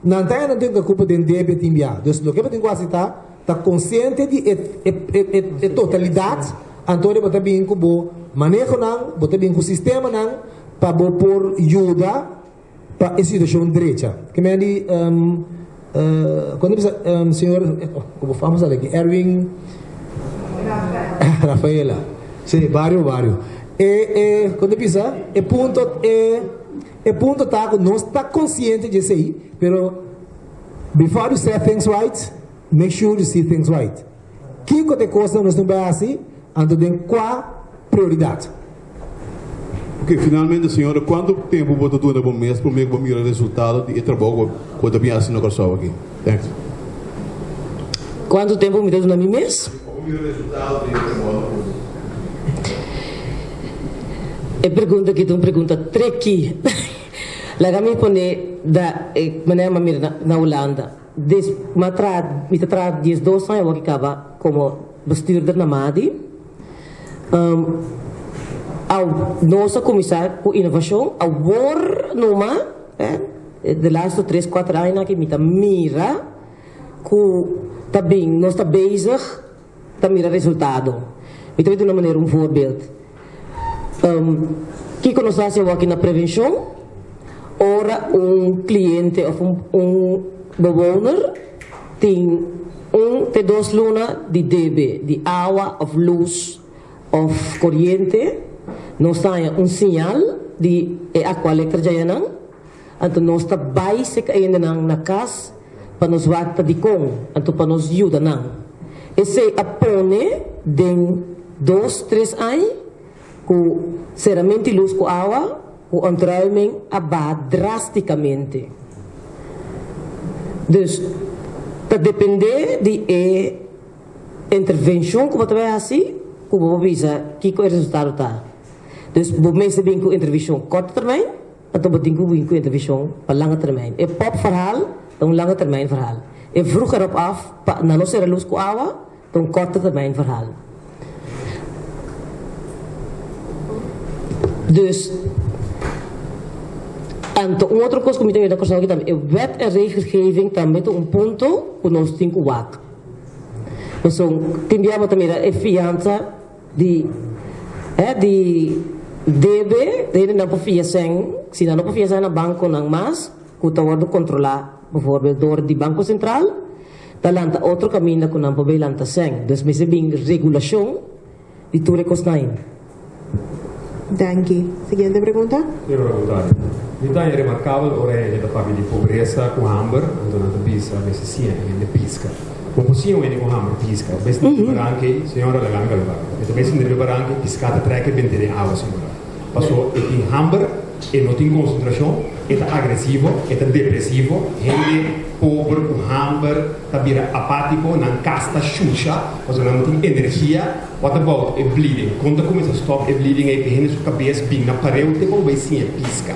não tem a culpa de dele te enviar. Então, o que tem quase está consciente de totalidade, Antônio bota bem com o manejo não, bota bem com o sistema não, para por ajuda para a situação direita. Que me ali quando o senhor, como famoso aqui, Erwin Rafaela, sim, vários. Quando pensa, ponto tá que não está consciente disso aí, pero before you say things right, make sure you see things right. Que coisa coisa nós não vai assim, então tem qual prioridade. Ok, finalmente, senhora, quanto tempo você dura por mês para mirar o resultado de trabalho que você tem assim no coração aqui? Thanks. Quanto tempo me deu no mês? Mira o resultado de trabalho. É pergunta que tu pergunta tricky. Laga me pone da maneira mira na Holanda. Des matra me tra 10 anos eu acaba como bestuurder na Madi. Ao nossa comissário com inovação, ao bor numa, de laatste 3-4 anos que me mira com também nós está bezig, tá mira resultado. Me de uma maneira voorbeeld. Que nós fazemos aqui na prevenção, ora cliente ou bewoner tem te 2 luna de DB, de água, of luz, of corrente. Nós temos sinal de aqua elétrica já então nós está basic ainda na casa para nos vata de com, então para nos ajuda não. Esse apone de 2-3 anos com seramente luz com água, o entrarmento abate drasticamente. Dus dat depende de intervenção que você vai assim, como você visa que o resultado está. Dus você vem com intervenção curto termijn, então você tem com intervenção para lange termijn. É pop verhaal, dan lange termijn verhaal. É vroeger op af, na não ser luz com água, dan korte termijn verhaal. Dus en outra coisa que me tem da questão aqui também é wet en regelgeving também tem ponto que nós temos que wak. Então, temos também a fiança de debe, de não pode ser, se não pode ser na banco não mais, que está a controlar, por exemplo, door de banco central, talanta outro caminho que não pode lançar sem. Dus me se bem regulação de tudo que está aí. Danke. Siguiente pregunta. Quiero preguntar. Então é remarcável a origem da família de pobreza com hambre, durante a pista, a veces sim, de pisca. Como possível é com hambre pisca, a veces de barranque, senhora la ganga la barca. E também se de barranque piscata treque bem de água, senhora. Passou e tem hambre, e não tem concentração, e tá agressivo, e tá depressivo, gente pobre com hambre, tá vira apático, não casta xuxa, ou seja, não tem energia. What about a bleeding? Quando começa a stop a bleeding, é que a sua cabeça bem na parede, tem como vai sim a pisca.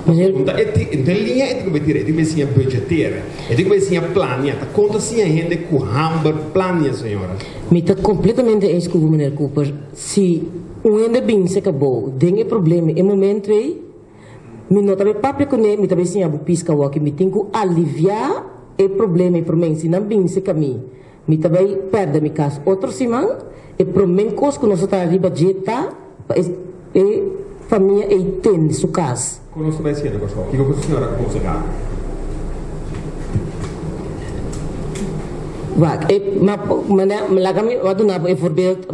Então, linha é que vai tirar, é que vai sim a budgeteira, é que vai sim a planear. Conta sim a gente com hambre planeia, senhora. Me está completamente com o Manuel Cooper. Se o ainda bem se acabou, tem problema, é momento aí, me não também papo com ele, me também sim a pisca o que me tem que aliviar o problema para mim, se não bem se caminho, me também perde minha casa. Outro semana, e para mim coisa que nós está arriba de tá, e família e tem sua casa. Conosco vai ser negócio. O que a senhora aconselha? Mas maduna voorbeeld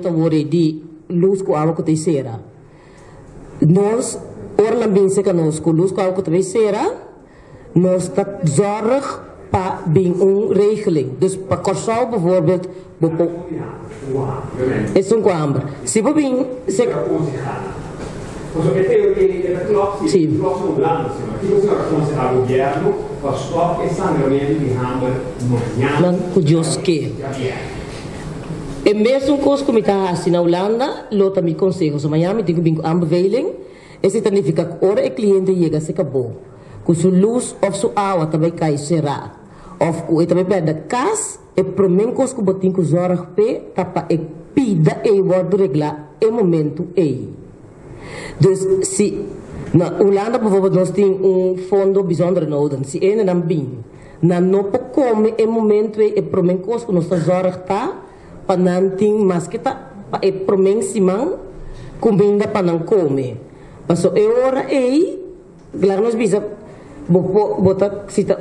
worden die luz com água que tem cera. Nós ora bem se conosco luz com água que tem cera, nós tá zorg para bem regeling. Dus para Corsal bijvoorbeeld, é um hambre. Se você bem se Sim. O que o senhor aconselha ao governo para stop e sangramento de hambre no e mesmo coisa que me está assim na Holanda, lota me conselho, so Miami digo bem aanbeveling, e significa que ora o cliente chega se acabou, que sua luz ou sua água também cai será, ou e também perde casa, e para mim coisa que botem que zorg pe, tapa e pida e word reglar e momento e. Dus se na Holanda bijvoorbeeld nós temos fundo bijzonder nodig, se é não bem, na não pode comer em momento e para mim coisa que nós está zorg tá, para não ter mais que tá pa e promen simang comida para não comer. Passo é hora aí, claro nós bisa bota cita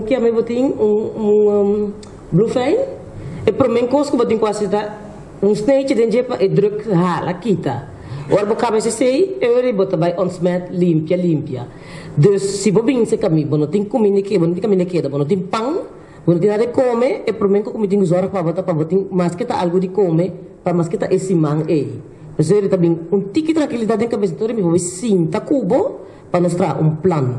que é botin blue fine e promen cos que botin quase tá snake dentro para e druk hala kita. Ora bo cabeça sei, eu bota vai onsmet limpia. Dus se bobin se caminho, não tem comida que, não tem comida que, não tem pão, não tem nada de comer, e promen que comida usar para botar mas que tá algo de comer, para mas que tá esse man aí. Mas ele também tique tranquilidade em cabeça, todo me vou sinta cubo para mostrar plano.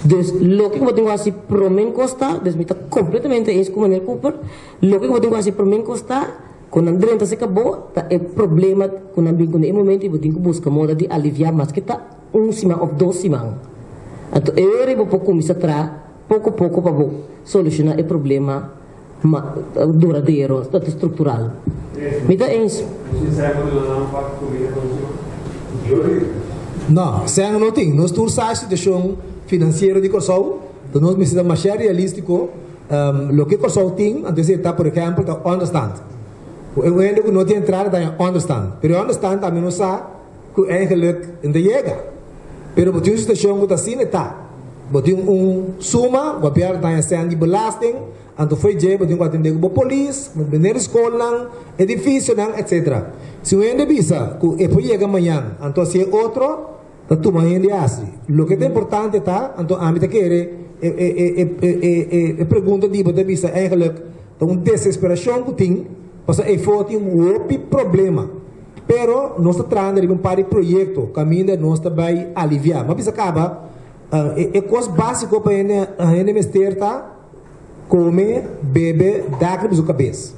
Dus lo que eu tenho assim promen costa, dus me tá completamente isso como o Cooper, lo que eu tenho assim promen costa, quando André se acabou, tá é problema quando ambing quando momento eu tenho que buscar moda de aliviar, mas que tá semana ou 2 semanas. Então eu vou começar a trabalhar pouco para solucionar o problema duradouro, estrutural. Me dá isso. Não, sem não tem. Nós temos a situação financeira de Kosovo, então nós precisamos mais realístico. O que Kosovo tem, antes de estar, por exemplo, tá understand. Eu ainda não tenho entrada da understand, pero understand também não sabe que eigenlijk ainda chega. Pero botin uma situação que está assim está. Botin suma, o pior está em de belasting, então foi je, botin atender com a polícia, bener escola, edifício, etc. Se o ainda visa que é por chega amanhã, então se é outro, tá tu amanhã de assim. O que é importante tá, então a mim tá querer pergunta de botar visa eigenlijk uma desesperação que tem, porque é forte outro problema. Pero nós estamos tratando de um par de projetos, caminho nós vai aliviar. Mas isso acaba, é coisa básica para a gente mestre tá, comer, beber, dar a cabeça.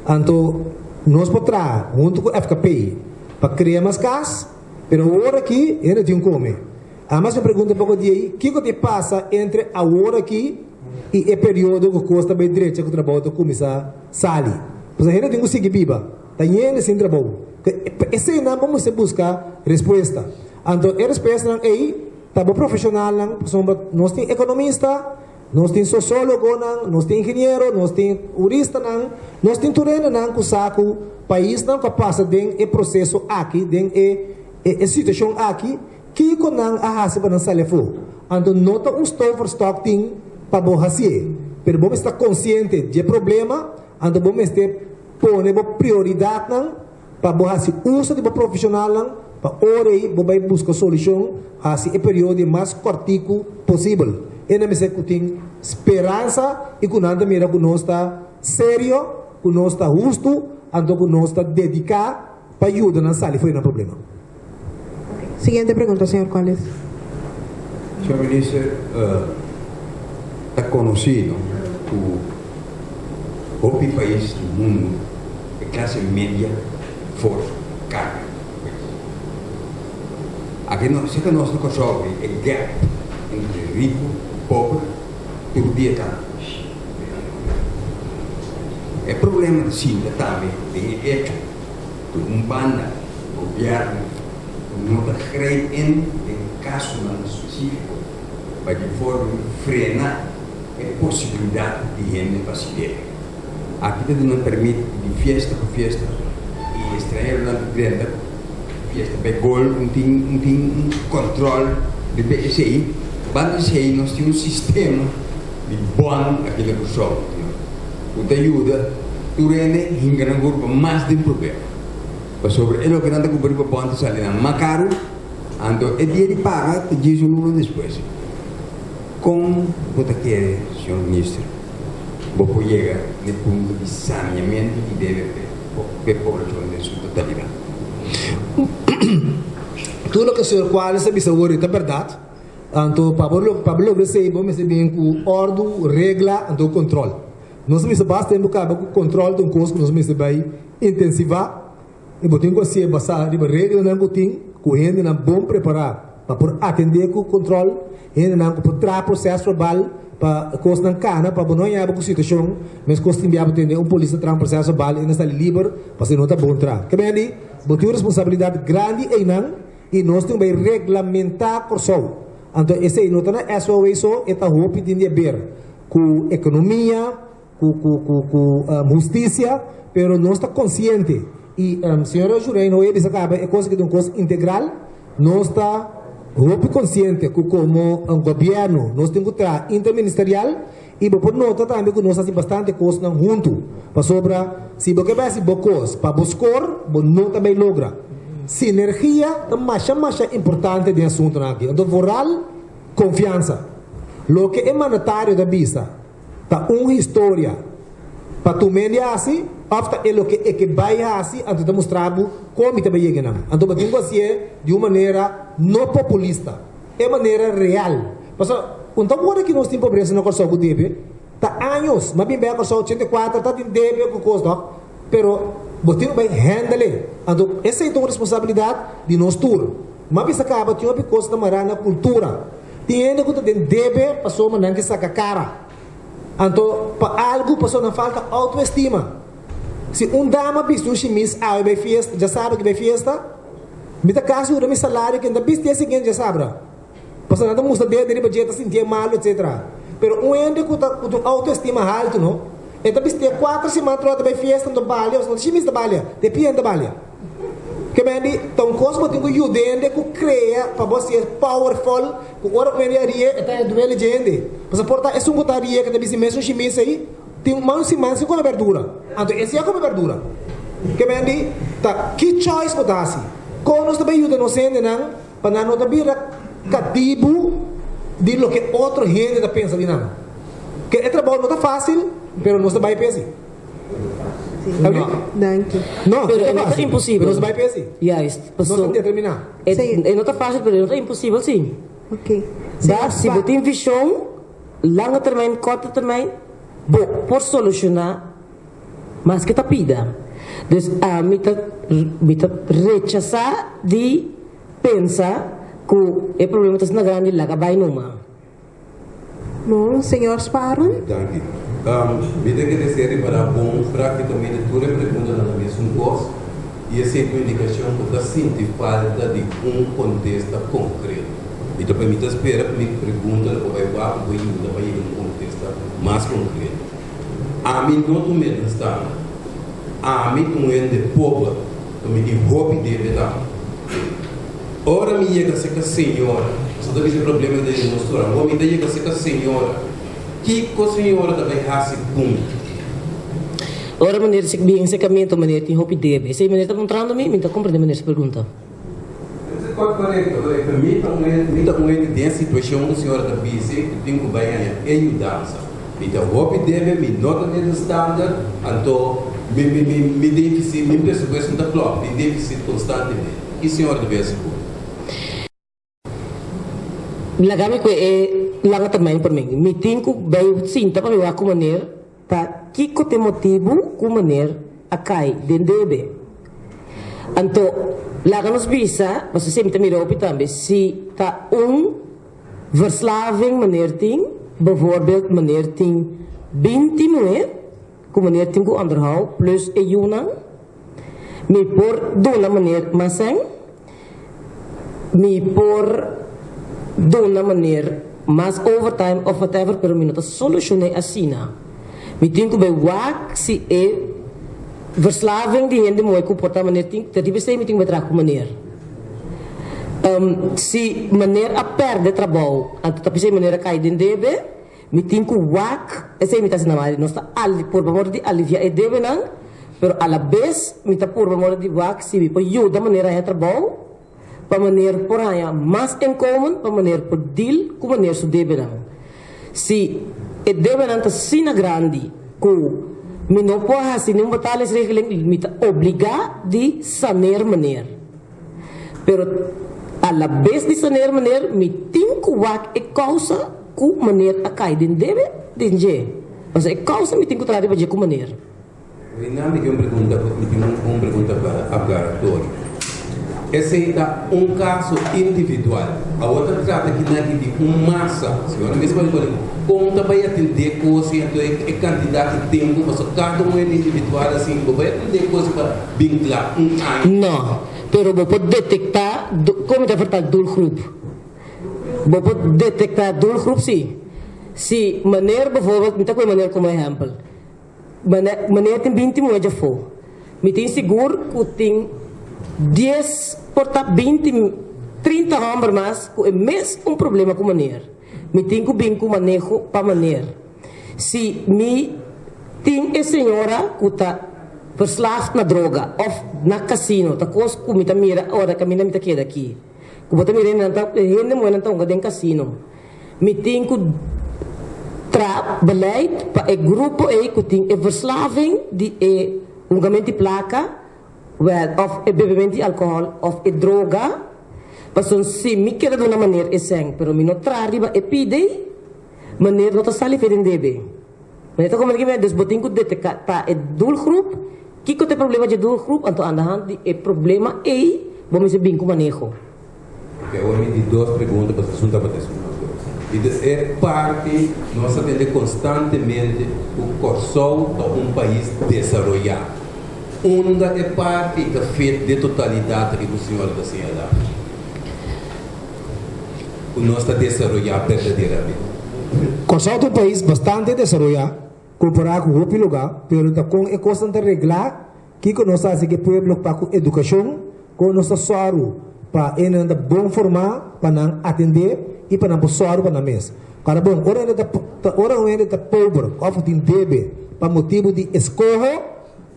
Então, nós podemos trazer, junto com o FKP, para criar mais casas, pero agora aqui, ainda tem que comer. Mas eu pergunto um pouco de aí, o que passa entre a hora aqui e o período que custa bem direito que o trabalho começa a sair? Porque a gente tem que seguir viva, está ainda sem trabalho. Esse aí não vamos buscar resposta. Então, a resposta aí, tá bom profissional, nós temos economista, nós temos sociólogo, nós temos engenheiro, nós temos jurista, nós temos tudo que saco país não capaz de o processo aqui, de a situação aqui, que quando a raça para não sair fora. Então, nota store for stock thing para fazer. Pero vamos estar consciente de problema, então vamos ter poner prioridade para fazer uso de profissional para ora aí vai buscar solução assim o período mais curtico possível. E não me sei que tem esperança e que nada mira que nós está sério, que nós está justo, então que nós está dedicado para ajudar a sair fora do problema. Siguiente pregunta, señor Cuales. Señor ministro, está conocido que o país do mundo é classe média forte, cara. Aqui não, se que nós não resolve o gap entre rico e pobre, todo dia está. É problema de Síria também, tem hecho, de banda, governo, não está creio em caso específico, para de forma frenar a possibilidade de gente brasileira. Aqui não permite de festa para festa e estrangeiro não grande festa para gol, não tem controle de BSI. Para BSI nós temos um sistema de bom aquele pessoal. O que ajuda durante hinga na grupo mais de problema. Sobre ele que não está cobrindo para bom sair na macaro, então é dia de paga te diz o número depois. Como você quer, senhor ministro, você chega no ponto de saneamento que deve ter a população em sua totalidade? Tudo que o senhor Quales sabe sobre é verdade. Então, para lograr isso, vamos bem com ordem, regra e controle. Nós precisamos bastante com o controle de um curso que nós precisamos intensivar. E botem que você passar de regra não tem, correndo não bom preparar para atender com o controle, ainda não para trazer processo verbal para coisa não cana para não ir com situação, mas coisa tem que atender polícia traz processo verbal e não está livre para ser não está bom entrar. Que bem ali, botem responsabilidade grande aí não e nós temos que regulamentar o sol. Então esse aí não está na SOS só está roupa de ver com economia, justiça, pero não está consciente. E senhora Jurei, não é que é coisa que é uma coisa integral, não está consciente que como um governo, nós temos que estar interministerial e por nota também que nós fazemos bastante coisas junto, para sobre, se você vai fazer coisas para buscar, não também logra. Sinergia é mais importante do assunto aqui. Então, moral, confiança. Lo que é mandatário da vista, tá uma história, para tu mediar assim, after é o que vai assim, antes de mostrar como te vai chegar. Então, eu assim de uma maneira não populista, é maneira real. Porque, então, agora que nós temos pobreza na Corsão do DB, tá anos, mas bem a Corsão 84, tá em DB com custo, pero você vai handle. Então, essa é uma responsabilidade de nós todos. Mas bisa acaba tinha uma coisa da na cultura. Tem ainda que deve passou mas não que saca cara. Então, para algo passou não falta autoestima. Se dama bicho chimis vai festa, já sabe que vai festa. Mita caso o meu salário que ainda bicho seguinte já sabe. Passou nada musta dele para jeito sentir mal, etc. Pero ainda que autoestima alto, não? Então, bicho 4 semanas vai festa no balha, não chimis da balha, depende da balha. Que mendi, então coisa que tem que ajudar que cria para você powerful, que ora venderia até duele gente. Mas porta é uma tarefa que deve ser mesmo chimisa aí, tem mais semana com verdura. Então esse é como verdura. Que mendi, tá que choice botar assim. Quando nós também ajuda nós ainda não, para não também cativo de lo que outro gente está pensando não. Que é trabalho não tá fácil, pero nós também pensa. Não. Não, pero é não impossível. Mas vai pensar. Nós vamos terminar. É não tá fácil, pero não é impossível sim. Ok. Mas se você tem visão, longo termino, curto termino, por solucionar, mas que tá pida. Então, me tá rechazar de pensar que o problema está na grande lá, vai numa. Não, senhor Sparrow? Danke. Me tem que dizer para bom, praticamente toda a pergunta na mesma coisa e essa é uma indicação que está sentindo falta de contexto concreto. Então, para mim, espera que me pergunta ou vai para contexto mais concreto. A mim não estou medo de estar. A mim não é de povo, que me diz hobby de estar. Ora, me chega a ser a senhora, só deve ser problema de mostrar. Ou me chega a ser a senhora. Que a senhora também faz punto. Ora, maneira de bem secamento, maneira de hobby deve. Se maneira está mostrando a mim, então compreende maneira de pergunta. Isso é correto. Para mim, também tem a situação que a senhora está dizendo que tem que vai ajudar. Então, hobby deve me nota de standard, então me déficit, me pressuposto da clock, me déficit constantemente. E a senhora deve assegura. Lagami ko laga também por mim. Me tem que bem sinta para eu maneira tá que te motivo com maneira a cai dendebe. Então laga nos visa, você sempre te mira também se tá verslaving maneira tem, bijvoorbeeld maneira tem 20 mulher, com maneira tem que onderhoud plus uma me por dona maneira masang me por de uma maneira mais overtime of whatever, pero me não solucionei assim. Me tenho que ver se é verslaving die gente mooi comporta maneira tem que ter me tenho que ver com maneira. Se maneira a perde trabalho, então tá pensei maneira cai dentro debe, me tenho que essa é imitação na mari, nós tá ali por favor de aliviar e debe não, pero a la vez me tá por favor de se me pode ajudar maneira a trabalho. Para maneira por aí mais em comum, para maneira por deal, com maneira su debenang. Se o debenang está sina grande, que me não pode assim não botar as regras, me está obrigado de sanear maneira. Pero a la vez de sanear maneira, me tem que é causa que maneira a cair dentro deve, dentro. Mas é causa me tem que trazer para com maneira. Não me uma pergunta para a esse é caso individual. A outra trata que não é de uma massa. Senhora, mesmo como também atender coisas, então é quantidade de tempo, mas cada um é individual, assim, vai atender coisas para bem claro, ano. Não, pero você pode detectar, como está falando do grupo. Você pode detectar do grupo, sim. Se maneira, por favor, me dá uma maneira como exemplo. maneira tem 20 moedas for. Me tem seguro que tem 10 porta 20 30 homens mais que é mesmo problema com maneira. Me tem que bem com manejo para maneira. Se me tem a senhora que está verslaafd na droga ou na casino, tá coisa que me tá mira hora que me não me queda aqui. Que bota mira ainda moeda então que casino. Me tem que beleid para o grupo que tem a verslaving de ungamento placa of e bebimento de álcool of e droga. Pason se me queda de uma maneira é sem, pero me não trariba e pide maneira não tá sali feden debe. Mas como que me desbotin que detectar pa e doelgroep, que tem problema de doelgroep, então aan de hand de e problema vamos se bem com manejo. Ok, hoje me di duas perguntas para o assunto para e é parte nós atender constantemente o corso de país desenvolvido. Uma é parte da feita de totalidade que o senhor da senhora. O nosso desenvolvimento verdadeiramente. Corso é um país bastante desenvolvido, comparado com outro lugar, mas com a constante regla que nós fazemos que o povo para a educação, com nosso soro para ele bom formar, para não atender e para não soro para a mesa. Cara bom, ora ele está pobre, ou tem deve, para motivo de escorro,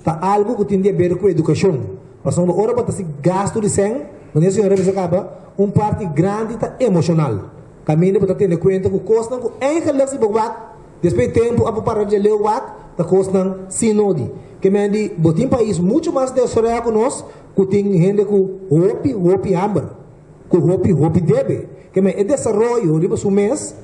tá algo que tem a ver com a educação. Mas quando ora para se gasto de sangue, quando a senhora acaba, parte grande está emocional. Caminho para ter conta que custa que engelak se bogwat, depois tempo a para de ler wat, tá custa sinodi. Que me andi, botim país muito mais desenvolvido que nós, que tem gente que hopi hambre, que hopi debe. Que me é desenvolvimento, riba su mês,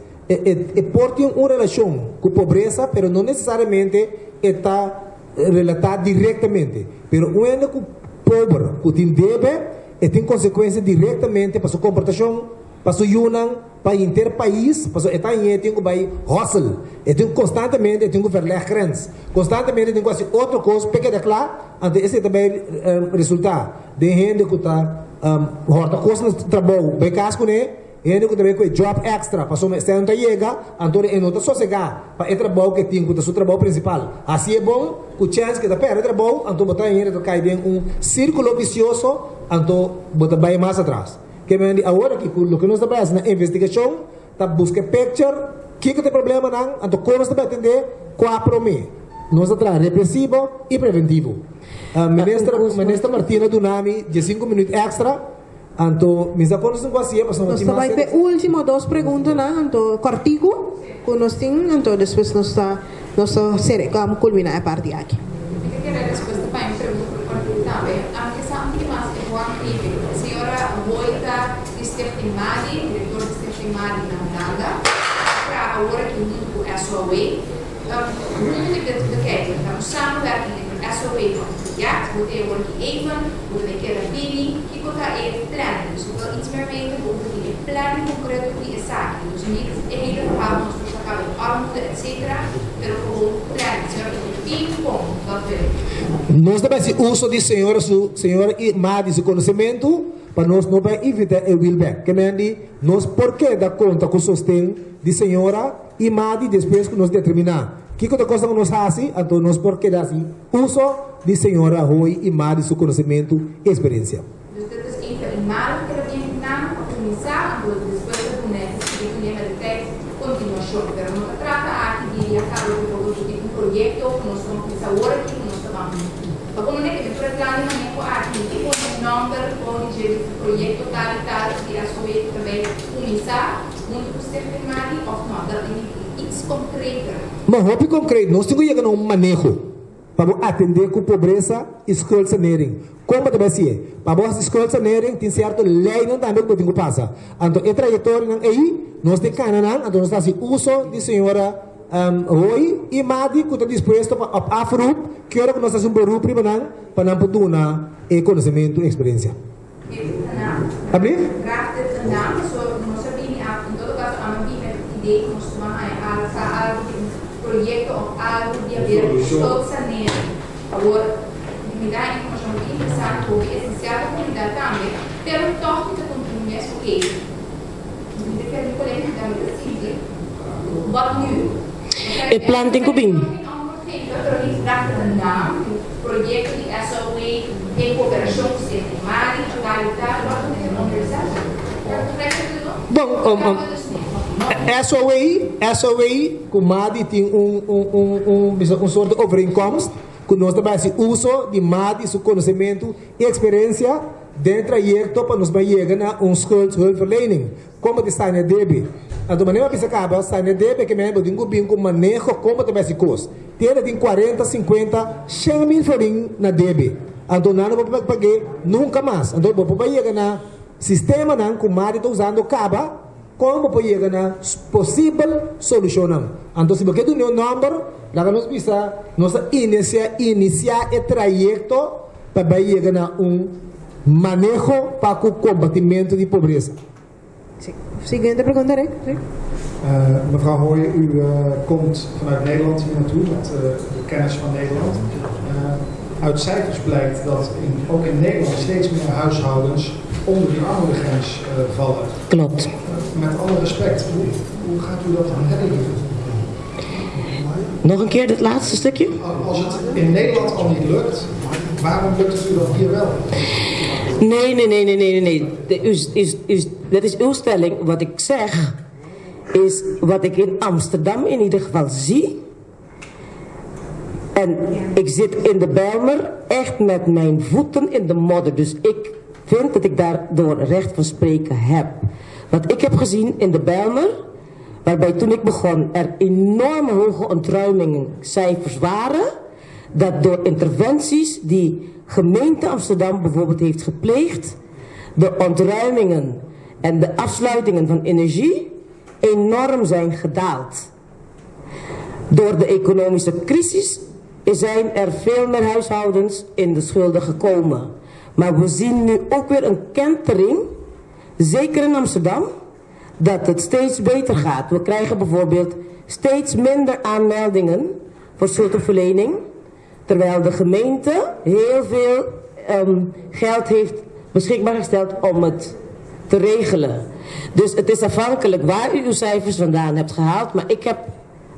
porta uma relação com pobreza, pero não necessariamente está relatado diretamente. Pero quando que pobre, que tem debe, tem consequências diretamente para sua comportação, para sua união, para o interpaís, para sua etanha, tem que vai hustle, tem constantemente, tem que verler grandes, constantemente tem que fazer outra coisa, pequena claro, então esse também resultado de gente que está horta coisa no trabalho, bem caso né, gente que também com job extra, para sua se não chega, então ele não está sossegar para o trabalho que tem que seu trabalho principal, assim é bom, que chance que está perto do trabalho, então botar gente que cai dentro círculo vicioso, então botar bem mais atrás. Que agora que o que nós estamos fazendo na investigação, está buscando picture, que tem problema não, então como nós estamos atender, quatro meses. Nós estamos repressivo e preventivo. Ministra Martina Dunami, de 5 minutos extra, então, me está falando assim, nós vai ver última duas perguntas, então, cortico, que nós temos, então, depois nós vamos culminar a parte aqui. Eu queria a resposta para a pergunta cortico também. A questão que mais é boa aqui, a senhora Boita Steftimadi, diretor de Steftimadi na Holanda, para agora que o mundo é a sua way. Muito de que então, samenwerking met SOE van ja, het moet worden even, moet een keer een bini, ik wil daar even plannen. Dus ik wil iets meer weten over die planning concreet op die zaken. Dus niet het hele verhaal van ons verhaal met armoede, et cetera, maar gewoon planning. Zodat het een ping-pong, dat wil ik. Nós também se uso de senhora Imadi, esse conhecimento, para nós não vai evitar o willback. Que me nós por que dá conta com o sostém de senhora Imadi depois que nós determinar. Que coisa que nós fazemos, então nós por que dá assim uso de senhora Rui Imadi, seu conhecimento e experiência. Dus dit is even eenmalig que dat je naam optimizar, dus depois de boneco, que tu lembra de texto, continuação. Pero não se trata aqui de acaba de produzir um projeto que nós vamos começar agora aqui, que nós estamos. Mas como é que tu reclama manejo aqui, que põe o nome, põe o projeto tal e tal, e a sua vez também começar, muito por ser firmado, ou não, dat iets concreter. Mas roupa concreto, nós temos que chegar num manejo para atender com pobreza e escola sanering. Como também se é? Para as escolas sanering tem certo lei não também que tem que passar. Então, a trajetória não aí, nós temos que então nós fazemos uso de senhora Rui e Madi que está disposto para a FRUP, que hora que nós fazemos um barulho para não poder conhecimento e experiência. Abrir? Graag dit naam, nós sabemos em todo caso a mim é ideia que nós tomamos algo projeto ou algo de haver todo saneamento. Agora, me dá a informação muito interessante porque é essencial para a comunidade também. Pelo toque da comunidade, ok. Me quer me colega da minha simples. Wat nu? E planting ko bing. geven, pero niet dachten een naam, projecten die SOE in cooperatie met Stichting Mali, Totaliteit, wat is een organisatie? Begrijp je dat nog? SOE, Kumadi tem um soort overeenkomst, que nós também se uso de Madi, seu conhecimento e experiência dentro do trajecto para nos chegar a schuldhulpverlening. Como está na DB? Então, maneira que se acaba, está na DB que me tem um manejo como também se custa. Tem 40, 50, 100 mil florin na DB. Então, não vou pagar nunca mais. Então, vou chegar na sistema não, que o Madi está usando, acaba, como vou chegar na possível solução. Então, se você tem um número, lá nós precisamos iniciar o trajecto para chegar a manejo para o combatimento de pobreza. Siguiente pregunta, Rick. Mevrouw Hooijen, u komt vanuit Nederland hier naartoe met de kennis van Nederland. Uit cijfers blijkt dat ook in Nederland steeds meer huishoudens onder die armoedegrens vallen. Klopt. Met alle respect, hoe gaat u dat dan redden? Nog een keer het laatste stukje? Als het in Nederland al niet lukt, waarom lukt het u dan hier wel? Nee. Dat is uw stelling. Wat ik zeg, is wat ik in Amsterdam in ieder geval zie. En ik zit in de Bijlmer echt met mijn voeten in de modder. Dus ik vind dat ik daardoor recht van spreken heb. Wat ik heb gezien in de Bijlmer, waarbij toen ik begon er enorme hoge ontruimingscijfers waren, dat door interventies die gemeente Amsterdam bijvoorbeeld heeft gepleegd, de ontruimingen en de afsluitingen van energie enorm zijn gedaald. Door de economische crisis zijn er veel meer huishoudens in de schulden gekomen. Maar we zien nu ook weer een kentering, zeker in Amsterdam, dat het steeds beter gaat. We krijgen bijvoorbeeld steeds minder aanmeldingen voor schuldhulpverlening, terwijl de gemeente heel veel geld heeft beschikbaar gesteld om het te regelen. Dus het is afhankelijk waar u uw cijfers vandaan hebt gehaald. Maar ik heb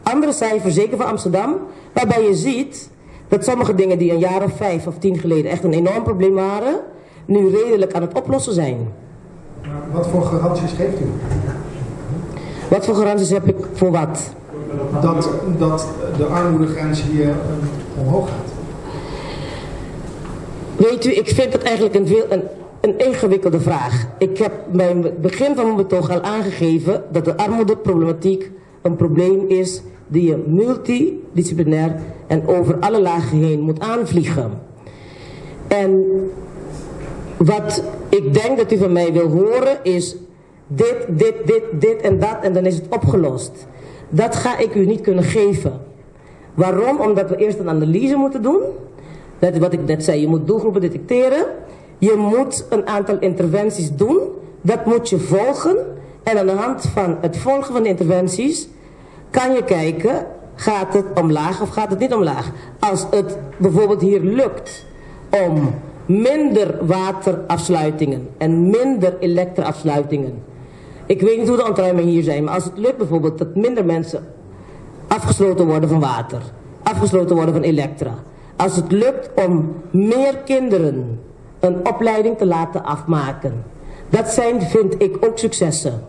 andere cijfers, zeker van Amsterdam, waarbij je ziet dat sommige dingen die een jaar of 5 of 10 geleden echt een enorm probleem waren, nu redelijk aan het oplossen zijn. Wat voor garanties geeft u? Wat voor garanties heb ik voor wat? Dat de armoedegrens hier omhoog gaat. Weet u, ik vind het eigenlijk een ingewikkelde vraag. Ik heb bij het begin van mijn betoog al aangegeven dat de armoedeproblematiek een probleem is die je multidisciplinair en over alle lagen heen moet aanvliegen. En wat ik denk dat u van mij wil horen is dit en dat en dan is het opgelost. Dat ga ik u niet kunnen geven. Waarom? Omdat we eerst een analyse moeten doen. Dat is wat ik net zei, je moet doelgroepen detecteren. Je moet een aantal interventies doen. Dat moet je volgen. En aan de hand van het volgen van de interventies kan je kijken, gaat het omlaag of gaat het niet omlaag? Als het bijvoorbeeld hier lukt om minder waterafsluitingen en minder elektraafsluitingen. Ik weet niet hoe de ontruimingen hier zijn, maar als het lukt bijvoorbeeld dat minder mensen afgesloten worden van water, afgesloten worden van elektra. Als het lukt om meer kinderen een opleiding te laten afmaken. Dat zijn, vind ik, ook successen.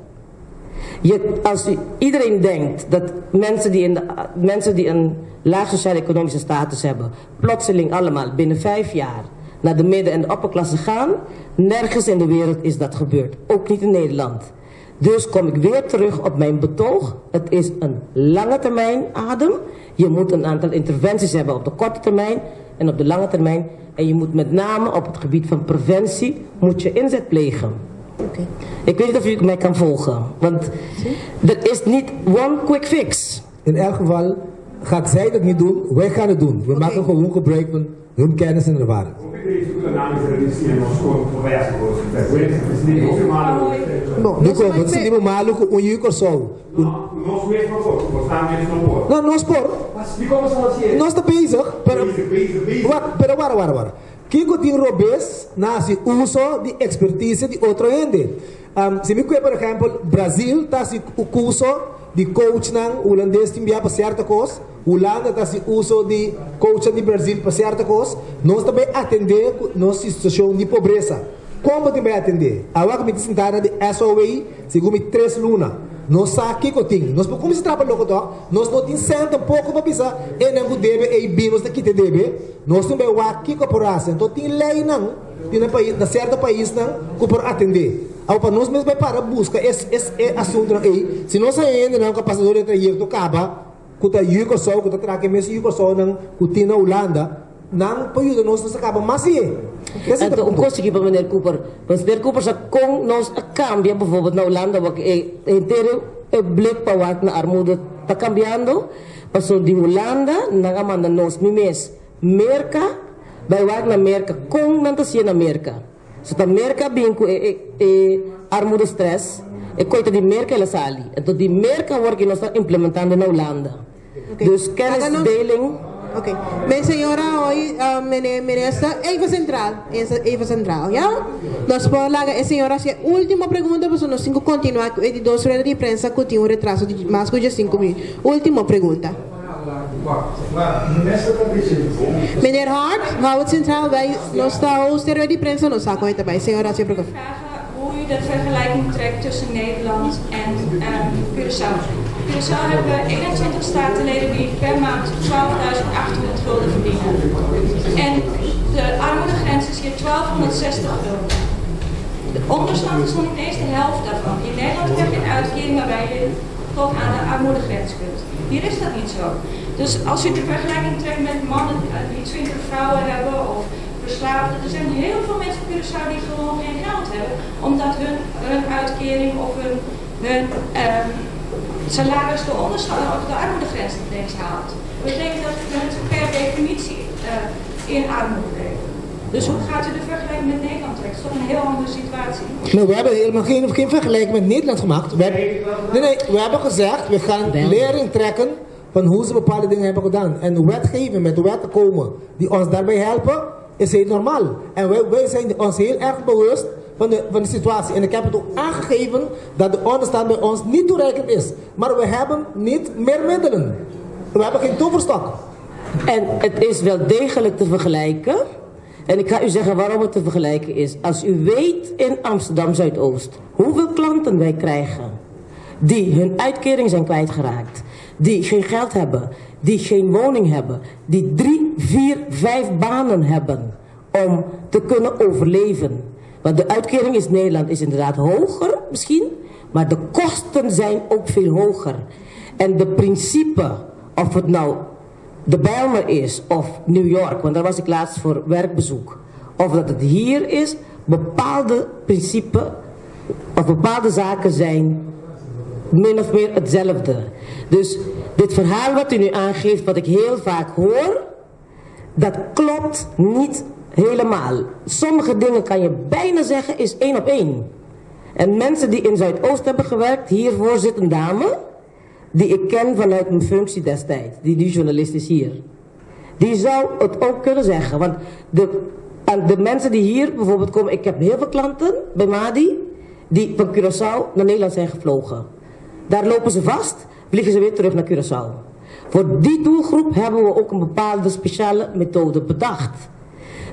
Als iedereen denkt dat mensen die een laag sociaal-economische status hebben, plotseling allemaal binnen 5 jaar naar de midden- en de opperklasse gaan, nergens in de wereld is dat gebeurd. Ook niet in Nederland. Dus kom ik weer terug op mijn betoog. Het is een lange termijn adem. Je moet een aantal interventies hebben op de korte termijn en op de lange termijn. En je moet met name op het gebied van preventie moet je inzet plegen. Okay. Ik weet niet of u mij kan volgen. Want er is niet one quick fix. In elk geval gaat zij dat niet doen, wij gaan het doen. We maken gewoon gebruik van hun kennis en ervaring. Dico, se tipo maluco, un yico sou. Não, nós por. Nós está bezig, pero wara. Kiko tem robês nasi uso de expertise de outra gente. Se me por exemplo, Brasil está se uso die coach ng Holandês team para certa coisa, Holanda tá se uso de coach de Brasil para certa coisa, nós também atender nossa situação de pobreza. Como também atender? Agora que me sentada de SOE, segundo 3 lunas, nós aqui que tem, nós como se trabalha com isso, nós não temos senta um pouco para pensar, e não deve e bimos daqui te deve, nós também aqui corporação, então tem lei não, tem na certo país não, que por atender. Para nós mesmos para buscar esse assunto aí, se nós ainda não capacidade de trajecto acaba, que está yuko só, que está trazendo mesmo yuko só não, que tem na Holanda, não pode nós acaba mais então, um consegui para meneer Cooper. Want meneer Cooper zei, kon nos cambia bijvoorbeeld na Holanda, wat inteiro blik para wat na armoede está cambiando, paso de Holanda, na manda nos mimes merca, bij wat na merca, kon nanta sia na merca. So ta merca binko armoede stress, coita de merca ela sali. Então die merca wordt nós está implementando na Holanda. Okay. Dus kennisdeling. Oké, mijn senhora, hoy, minister, even central, ¿ya? Nos por la senhora, si última pregunta, pues nos cinco continuar, de 2 horas de prensa, que tiene un retraso de más de 5 minutos. Última pregunta. Meneer Hart, hou het centraal, wij, nos está hoster de prensa, nos saco het erbij, senhora, si pregunta. Hoe u de vergelijking trekt tussen Nederland en Curaçao. Curaçao hebben 21 statenleden die per maand 12.800 gulden verdienen. En de armoedegrens is hier 1260 gulden. De onderstand is nog niet eens de helft daarvan. In Nederland krijg je een uitkering waarbij je tot aan de armoedegrens kunt. Hier is dat niet zo. Dus als u de vergelijking trekt met mannen die 20 vrouwen hebben of verslaafden, er zijn heel veel mensen in Curaçao die gewoon geen geld hebben, omdat hun uitkering of hun salaris de onderstand of de armoedegrens niet eens haalt. Dat betekent dat mensen per definitie in armoede leven. Dus hoe gaat u de vergelijking met Nederland trekken? Dat is toch een heel andere situatie. Nou, we hebben helemaal geen vergelijking met Nederland gemaakt. We hebben gezegd, we gaan lering trekken van hoe ze bepaalde dingen hebben gedaan. En wetgeving, met wetten komen die ons daarbij helpen, is heel normaal. En wij zijn ons heel erg bewust van de situatie. En ik heb het ook aangegeven dat de onderstand bij ons niet toereikend is. Maar we hebben niet meer middelen. We hebben geen toverstok. En het is wel degelijk te vergelijken. En ik ga u zeggen waarom het te vergelijken is. Als u weet in Amsterdam Zuidoost hoeveel klanten wij krijgen die hun uitkering zijn kwijtgeraakt, die geen geld hebben, die geen woning hebben, die 3, 4, 5 banen hebben om te kunnen overleven. Want de uitkering in Nederland is inderdaad hoger misschien, maar de kosten zijn ook veel hoger. En de principe, of het nou de Bijlmer is of New York, want daar was ik laatst voor werkbezoek, of dat het hier is, bepaalde principes of bepaalde zaken zijn min of meer hetzelfde. Dus dit verhaal wat u nu aangeeft, wat ik heel vaak hoor, dat klopt niet helemaal. Sommige dingen kan je bijna zeggen is 1 op 1. En mensen die in Zuidoost hebben gewerkt, hiervoor zit een dame die ik ken vanuit mijn functie destijds, die nu journalist is hier. Die zou het ook kunnen zeggen, want de mensen die hier bijvoorbeeld komen, ik heb heel veel klanten bij Madi, die van Curaçao naar Nederland zijn gevlogen. Daar lopen ze vast, vliegen ze weer terug naar Curaçao. Voor die doelgroep hebben we ook een bepaalde speciale methode bedacht.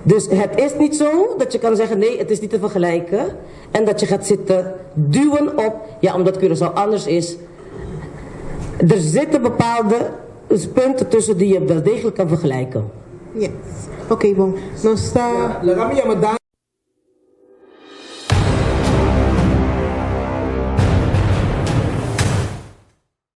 Dus het is niet zo dat je kan zeggen, nee, het is niet te vergelijken. En dat je gaat zitten duwen op, ja, omdat Curaçao anders is. Er zitten bepaalde punten tussen die je wel degelijk kan vergelijken. Yes. Oké, bon. La kami yaman